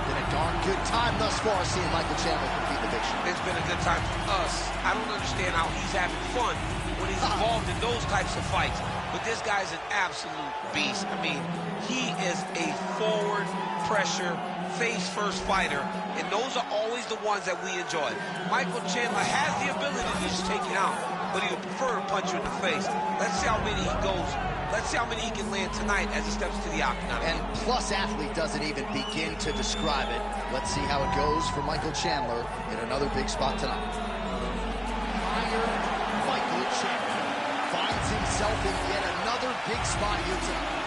been a darn good time thus far seeing Michael Chandler compete in the Big Show. It's been a good time for us. I don't understand how he's having fun when he's involved in those types of fights. But this guy's an absolute beast. I mean, he is a forward pressure, face-first fighter, and those are always the ones that we enjoy. Michael Chandler has the ability to just take you out, but he would prefer to punch you in the face. Let's see how many he goes. Let's see how many he can land tonight as he steps to the octagon. And Plus Athlete doesn't even begin to describe it. Let's see how it goes for Michael Chandler in another big spot tonight. Iron Michael Chandler finds himself in yet another big spot here tonight.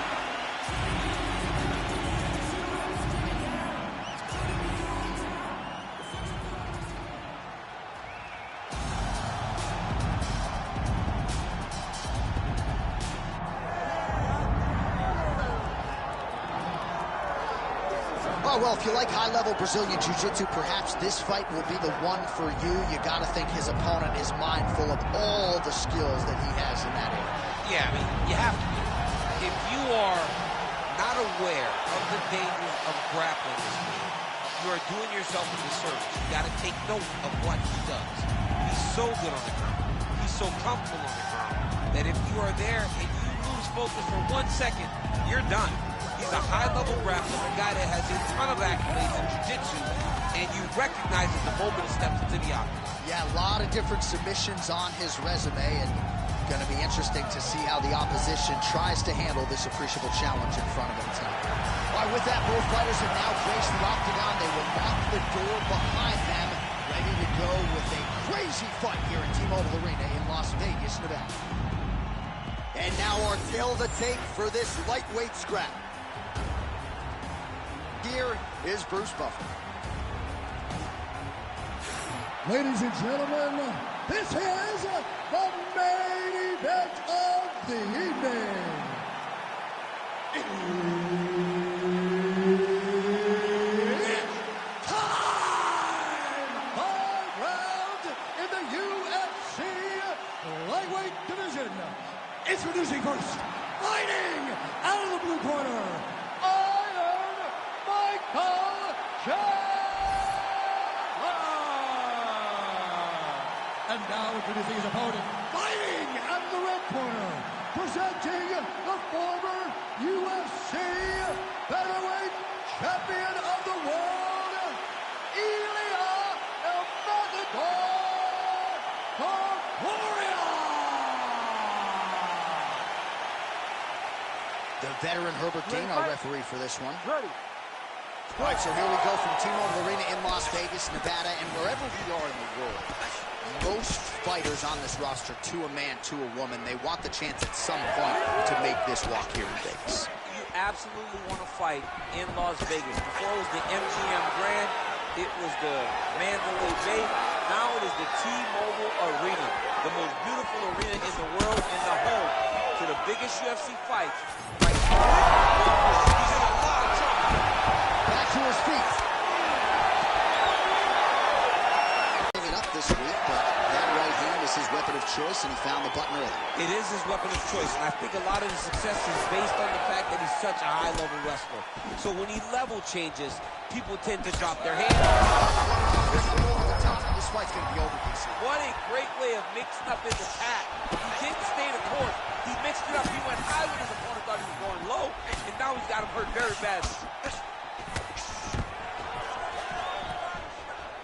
Well, if you like high-level Brazilian Jiu-Jitsu, perhaps this fight will be the one for you. You got to think his opponent is mindful of all the skills that he has in that area. Yeah, I mean, you have to. If you are not aware of the dangers of grappling this man, you are doing yourself a disservice. You got to take note of what he does. He's so good on the ground. He's so comfortable on the ground that if you are there and you lose focus for 1 second, you're done. He's a high-level grappler, a guy that has a ton of accolades in jiu-jitsu, and you recognize it the moment he steps into the octagon. Yeah, a lot of different submissions on his resume, and going to be interesting to see how the opposition tries to handle this appreciable challenge in front of him tonight. All right, with that, both fighters have now faced the octagon. They will lock the door behind them, ready to go with a crazy fight here at T-Mobile Arena in Las Vegas, Nevada. And now our tail of the tape for this lightweight scrap. Here is Bruce Buffer. Ladies and gentlemen, this is the main event of the evening. It's time! 5 rounds in the UFC lightweight division. Introducing first, fighting out of the blue corner, Iron Michael Chandler. And now introducing his opponent, fighting out of the red corner, presenting the former UFC featherweight champion of the world, Ilia El Matador Topuria. The veteran Herbert Dean, our referee for this one. Ready. All right, so here we go from T-Mobile Arena in Las Vegas, Nevada, and wherever we are in the world, most fighters on this roster, to a man, to a woman, they want the chance at some point to make this walk here in Vegas. You absolutely want to fight in Las Vegas. Before it was the MGM Grand, it was the Mandalay Bay. Now it is the T-Mobile Arena, the most beautiful arena in the world and the home to the biggest UFC fights. Right now. He's in a lot of trouble. Back to his feet. It up this week, but that right hand is his weapon of choice, and he found the button early. It is his weapon of choice, and I think a lot of his success is based on the fact that he's such a high-level wrestler. So when he level changes, people tend to drop their hands. This fight's going to be over, DC. What a great way of mixing up his attack. He didn't stay the course. He mixed it up. He went high when his opponent thought he was going low, and now he's got him hurt very badly.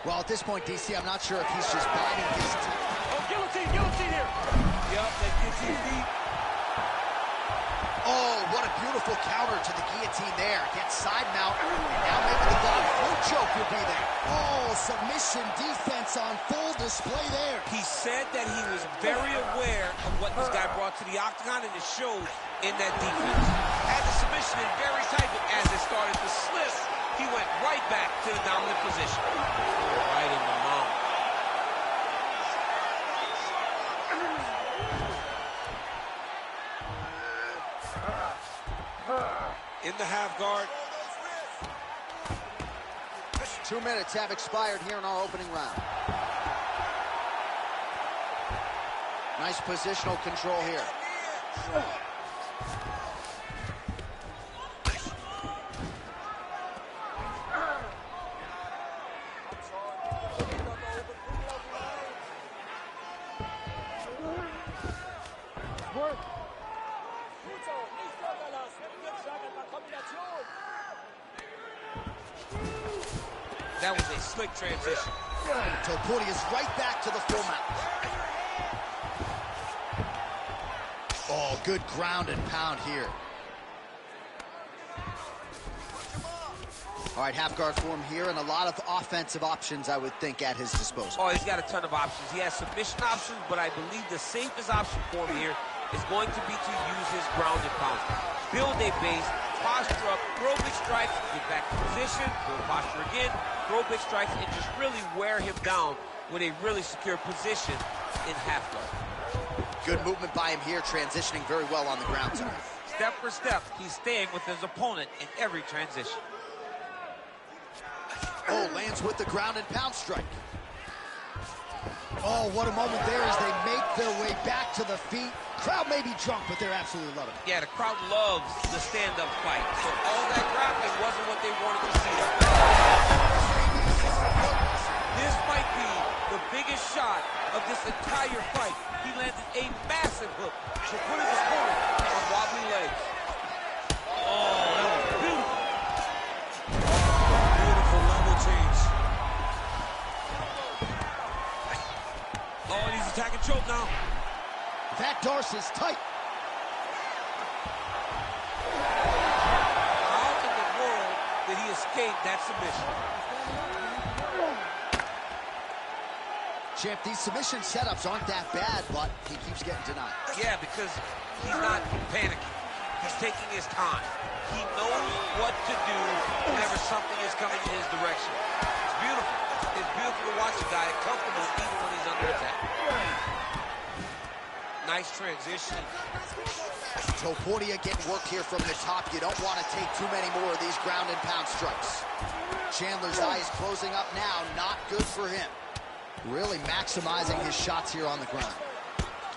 Well, at this point, DC, I'm not sure if he's just biding his time. Oh, guillotine here. Yep, that gets his feet. Oh, what a beautiful counter to the guillotine there. Gets side mount, and now maybe the dog foot choke will be there. Oh, submission defense on full display there. He said that he was very aware of what this guy brought to the octagon, and it showed in that defense. Had the submission in very tight, but as it started to slip, he went right back to the dominant position. Right in the mouth. In the half guard. 2 minutes have expired here in our opening round. Nice positional control here. That was a slick transition. Topuria is right back to the full mount. Oh, good ground and pound here. All right, half guard form here, and a lot of offensive options, I would think, at his disposal. Oh, he's got a ton of options. He has submission options, but I believe the safest option for him here is going to be to use his ground and pound. Build a base, posture up, throw big strikes, get back to position, build posture again, throw big strikes, and just really wear him down with a really secure position in half guard. Good movement by him here, transitioning very well on the ground tonight. Step for step, he's staying with his opponent in every transition. Oh, lands with the ground and pound strike. Oh, what a moment there as they make their way back to the feet. Crowd may be drunk, but they're absolutely loving it. Yeah, the crowd loves the stand-up fight. So all that grappling wasn't what they wanted to see. This might be the biggest shot of this entire fight. He landed a massive hook to put his opponent on wobbly legs. Oh, that was beautiful. Beautiful level change. Oh, and he's attacking choke now. That Darce is tight. How in the world did he escape that submission? Champ, these submission setups aren't that bad, but he keeps getting denied. Yeah, because he's not panicking. He's taking his time. He knows what to do whenever something is coming in his direction. It's beautiful. It's beautiful to watch a guy comfortable even when he's under attack. Nice transition. Topuria getting work here from the top. You don't want to take too many more of these ground and pound strikes. Chandler's eye is closing up now. Not good for him. Really maximizing his shots here on the ground.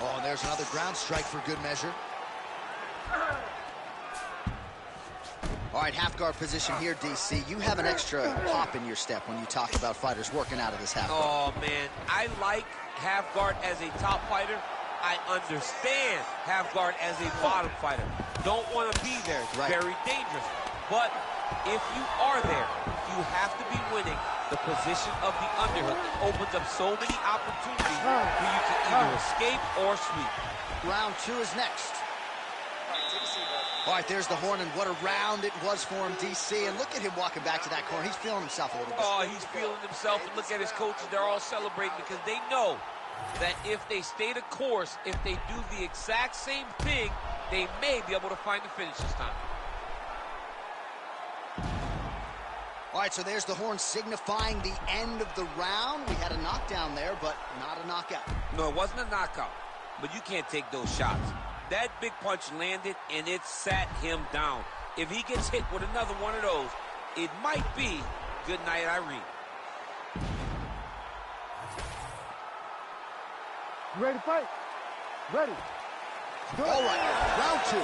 Oh, and there's another ground strike for good measure. All right, half guard position here, DC. You have an extra hop in your step when you talk about fighters working out of this half guard. Oh, man. I like half guard as a top fighter. I understand half guard as a bottom fighter. Don't want to be there. It's very dangerous. But if you are there, you have to be winning the position of the underhook. It opens up so many opportunities for you to either escape or sweep. Round 2 is next. All right, there's the horn, and what a round it was for him, DC. And look at him walking back to that corner. He's feeling himself a little bit. Oh, he's feeling himself. And look at his coaches. They're all celebrating because they know that if they stay the course, if they do the exact same thing, they may be able to find the finish this time. All right, so there's the horn signifying the end of the round. We had a knockdown there, but not a knockout. No, it wasn't a knockout, but you can't take those shots. That big punch landed, and it sat him down. If he gets hit with another one of those, it might be good night, Irene. You ready to fight? Ready. All right, round 2.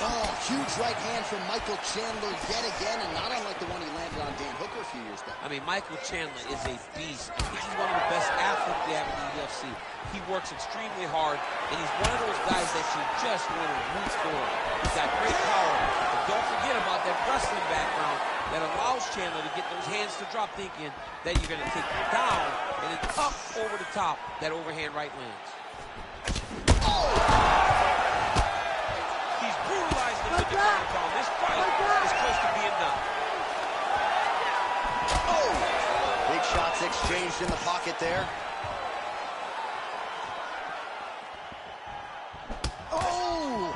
Oh, huge right hand from Michael Chandler yet again, and not unlike the one he landed on Dan Hooker a few years back. I mean, Michael Chandler is a beast. He's one of the best athletes we have in the UFC. He works extremely hard, and he's one of those guys that you just want to root for. He's got great power, but don't forget about that wrestling background that allows Chandler to get those hands to drop, thinking that you're going to take him down, and then up over the top, that overhand right lands. Oh! He ground and pound. This fight is close to being done. Oh! Big shots exchanged in the pocket there. Oh!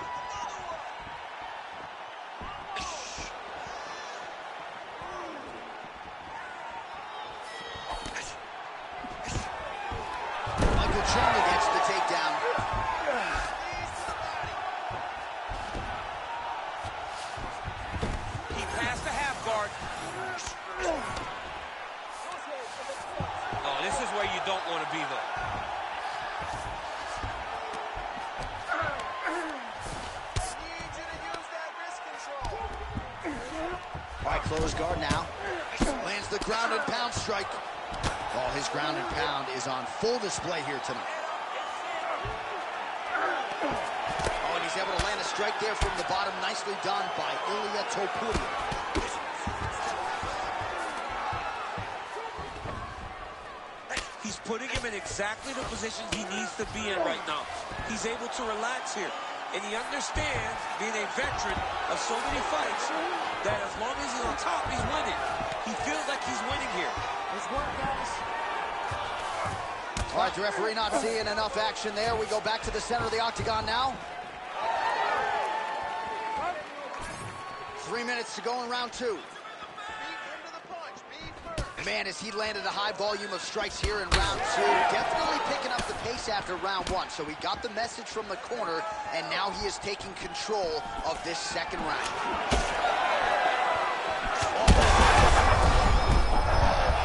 Michael Chandler gets the takedown. He passed the half guard. Oh, this is where you don't want to be, though. All right, close guard now. Lands the ground and pound strike. Oh, his ground and pound is on full display here tonight. Oh, and he's able to land a strike there from the bottom. Nicely done by Ilia Topuria. He's putting him in exactly the position he needs to be in right now. He's able to relax here. And he understands, being a veteran of so many fights, that as long as he's on top, he's winning. He feels like he's winning here. Nice work, guys. All right, the referee not seeing enough action there. We go back to the center of the octagon now. 3 minutes to go in round 2. Man, as he landed a high volume of strikes here in round 2, definitely picking up the pace after round 1. So he got the message from the corner, and now he is taking control of this second round.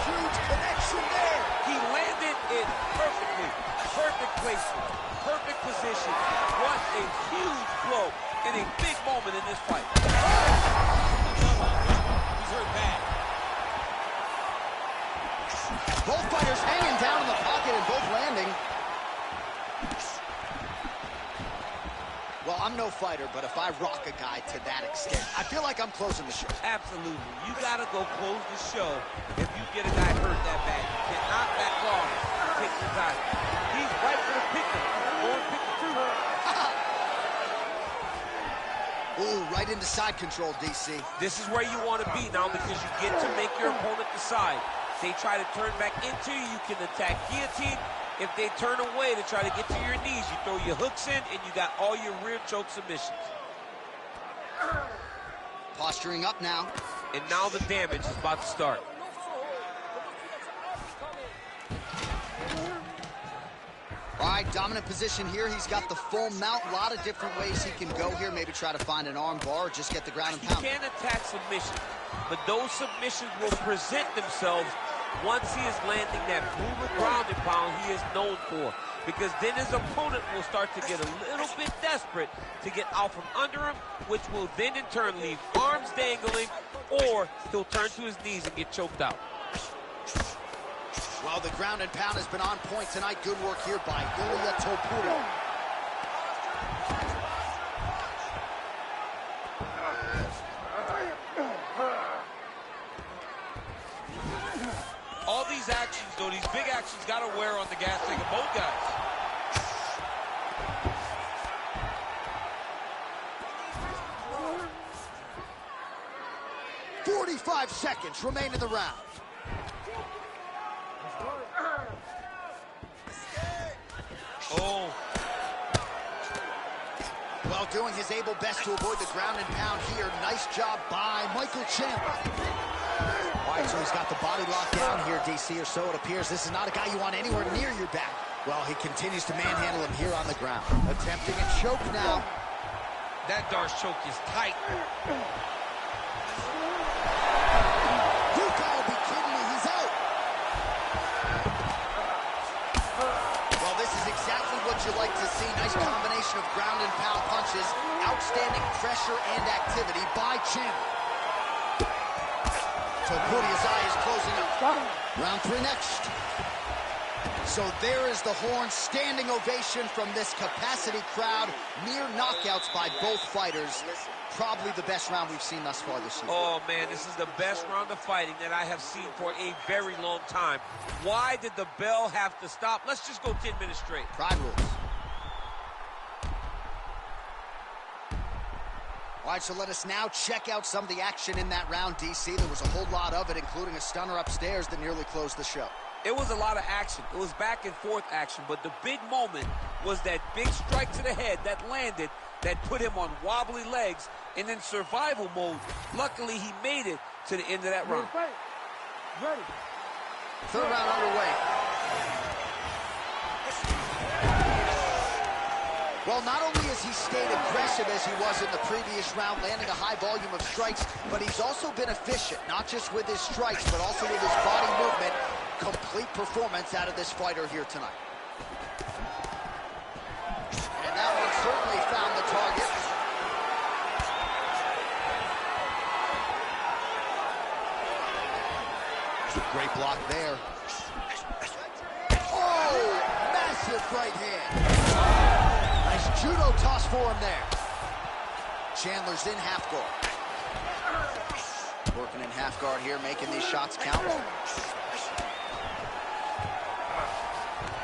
Huge connection there. He landed it perfectly. Perfect placement, perfect position. What a huge blow in a big moment in this fight. He's hurt bad. Both fighters hanging down in the pocket and both landing. Well, I'm no fighter, but if I rock a guy to that extent, I feel like I'm closing the show. Absolutely. You got to go close the show if you get a guy hurt that bad. You cannot back off and take your time. He's right for the picture. Go and pick the truth. Ooh, right into side control, DC. This is where you want to be now because you get to make your opponent decide. They try to turn back into you, you can attack guillotine. If they turn away to try to get to your knees, you throw your hooks in, and you got all your rear choke submissions. Posturing up now. And now the damage is about to start. All right, dominant position here. He's got the full mount. A lot of different ways he can go here. Maybe try to find an arm bar or just get the ground and pound. He can attack submission, but those submissions will present themselves once he is landing that brutal ground and pound he is known for. Because then his opponent will start to get a little bit desperate to get out from under him, which will then in turn leave arms dangling, or he'll turn to his knees and get choked out. Well, the ground and pound has been on point tonight. Good work here by Ilia Topuria. All these actions, though, these big actions got to wear on the gas tank of both guys. "45 seconds remain in the round. Oh. Well, doing his able best to avoid the ground and pound here. Nice job by Michael Chandler. All right, so he's got the body locked down here, DC, or so it appears. This is not a guy you want anywhere near your back. Well, he continues to manhandle him here on the ground. Attempting a choke now. That Darce choke is tight. You gotta be kidding me, he's out. Well, this is exactly what you like to see. Nice combination of ground and pound punches. Outstanding pressure and activity by Chandler. Topuria's eye is closing up. Round 3 next. So there is the horn. Standing ovation from this capacity crowd. Near knockouts by both fighters. Probably the best round we've seen thus far this year. Oh, man, this is the best round of fighting that I have seen for a very long time. Why did the bell have to stop? Let's just go 10 minutes straight. Pride rules. All All right, so let us now check out some of the action in that round, DC. There was a whole lot of it, including a stunner upstairs that nearly closed the show. It was a lot of action. It was back and forth action, but the big moment was that big strike to the head that landed, that put him on wobbly legs, and in survival mode, luckily he made it to the end of that round. Ready. Third round underway. Well, not only has he stayed aggressive as he was in the previous round, landing a high volume of strikes, but he's also been efficient, not just with his strikes, but also with his body movement. Complete performance out of this fighter here tonight. And that one certainly found the target. Great block there. Oh, massive right hand. Nice judo toss for him there. Chandler's in half guard. Working in half guard here, making these shots count. All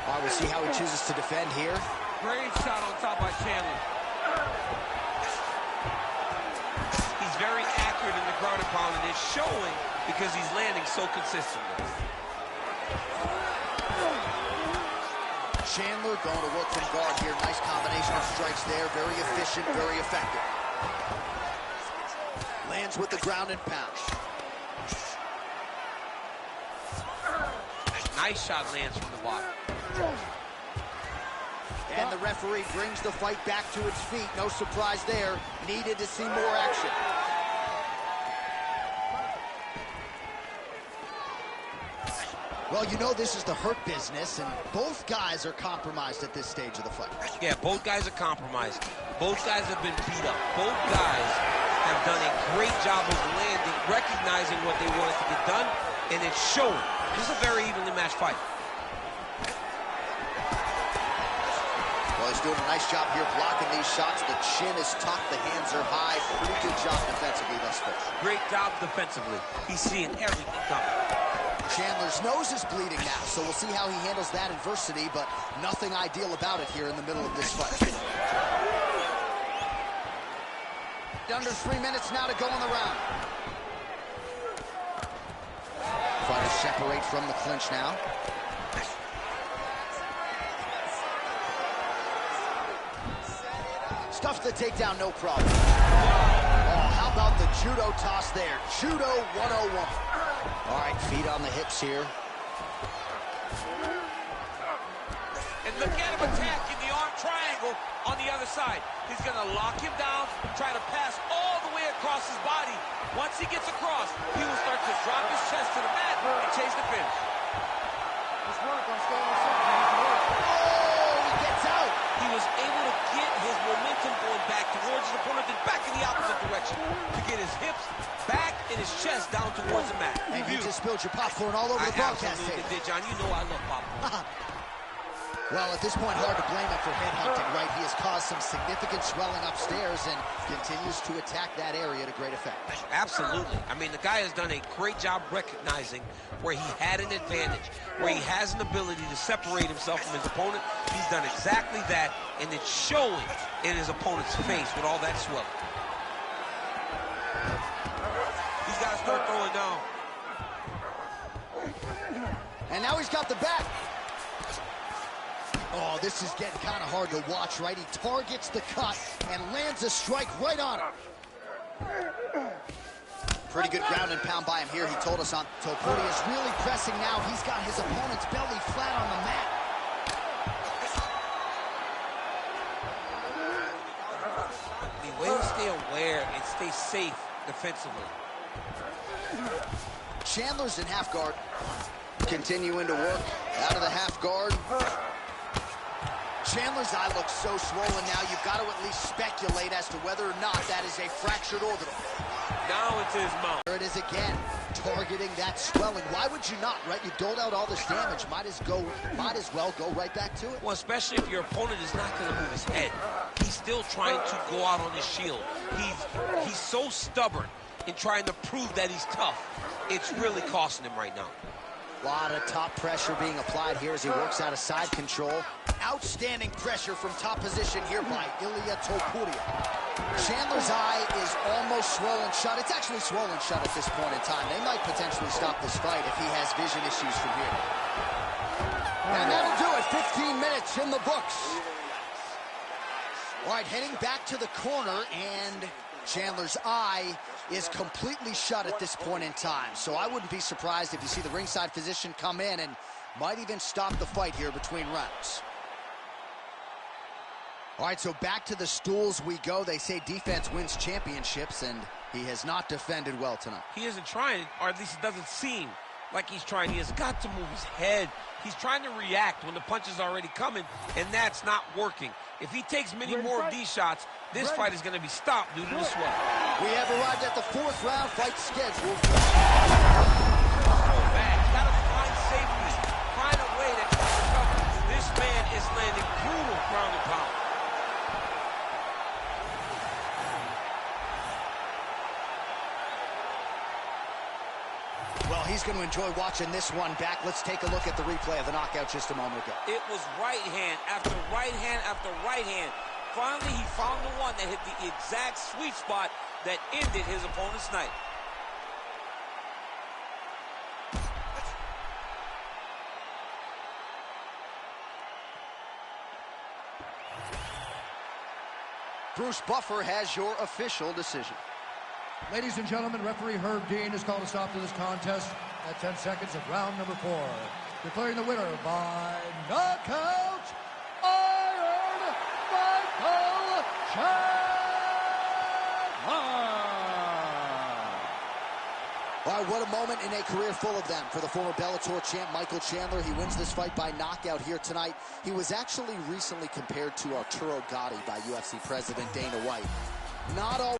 right, we'll see how he chooses to defend here. Great shot on top by Chandler. He's very accurate in the ground and pound, and it's showing because he's landing so consistently. Chandler going to work from guard here. Nice combination of strikes there. Very efficient, very effective. Lands with the ground and pound. Nice shot lands from the bottom. And the referee brings the fight back to its feet. No surprise there. Needed to see more action. Well, you know this is the hurt business, and both guys are compromised at this stage of the fight. Yeah, both guys are compromised. Both guys have been beat up. Both guys have done a great job of landing, recognizing what they wanted to get done, and it's showing. This is a very evenly matched fight. Well, he's doing a nice job here blocking these shots. The chin is tucked, the hands are high. Pretty good job defensively thus far. Great job defensively. He's seeing everything coming. Chandler's nose is bleeding now, so we'll see how he handles that adversity, but nothing ideal about it here in the middle of this fight. Under 3 minutes now to go in the round. Fighters separate from the clinch now. Stuffs the takedown, no problem. Oh, how about the judo toss there? Judo 101. All right, feet on the hips here. And look at him attacking the arm triangle on the other side. He's going to lock him down, try to pass all the way across his body. Once he gets across, he will start to drop his chest to the mat and chase the finish. Let's work on staying on something. Oh, he gets out. He was able to get his momentum going back towards his opponent and back in the opposite direction to get his hips back and his chest down towards the mat. And you just spilled your popcorn all over the broadcast tape. I absolutely did, John. You know I love popcorn. Well, at this point, hard to blame him for headhunting, right? He has caused some significant swelling upstairs and continues to attack that area to great effect. Absolutely. I mean, the guy has done a great job recognizing where he had an advantage, where he has an ability to separate himself from his opponent. He's done exactly that, and it's showing in his opponent's face with all that swelling. He's got to start throwing down. And now he's got the back. Oh, this is getting kind of hard to watch, right? He targets the cut and lands a strike right on him. Pretty good ground and pound by him here. He told us on Topuria is really pressing now. He's got his opponent's belly flat on the mat. The way to stay aware and stay safe defensively. Chandler's in half guard. Continuing to work out of the half guard. Chandler's eye looks so swollen now, you've got to at least speculate as to whether or not that is a fractured orbital. Now into his mouth. There it is again, targeting that swelling. Why would you not, right? You doled out all this damage. Might as well go right back to it. Well, especially if your opponent is not going to move his head. He's still trying to go out on his shield. He's so stubborn in trying to prove that he's tough. It's really costing him right now. A lot of top pressure being applied here as he works out of side control. Outstanding pressure from top position here by Ilia Topuria. Chandler's eye is almost swollen shut. It's actually swollen shut at this point in time. They might potentially stop this fight if he has vision issues from here. And that'll do it. 15 minutes in the books. All right, heading back to the corner, and Chandler's eye is completely shut at this point in time. So I wouldn't be surprised if you see the ringside physician come in and might even stop the fight here between rounds. All right, so back to the stools we go. They say defense wins championships, and he has not defended well tonight. He isn't trying, or at least it doesn't seem like he's trying. He has got to move his head. He's trying to react when the punch is already coming, and that's not working. If he takes many more of these shots, this fight is going to be stopped due to the sweat. We have arrived at the 4th round fight schedule. So bad. Got to find safety, find a way to recover. This man is landing brutal ground and pound. Well, he's going to enjoy watching this one back. Let's take a look at the replay of the knockout just a moment ago. It was right hand after right hand after right hand. Finally, he found the one that hit the exact sweet spot that ended his opponent's night. Bruce Buffer has your official decision. Ladies and gentlemen, referee Herb Dean has called a stop to this contest at 10 seconds of round number 4. Declaring the winner by knockout, Iron Michael Chandler! All right, what a moment in a career full of them for the former Bellator champ Michael Chandler. He wins this fight by knockout here tonight. He was actually recently compared to Arturo Gatti by UFC president Dana White. Not all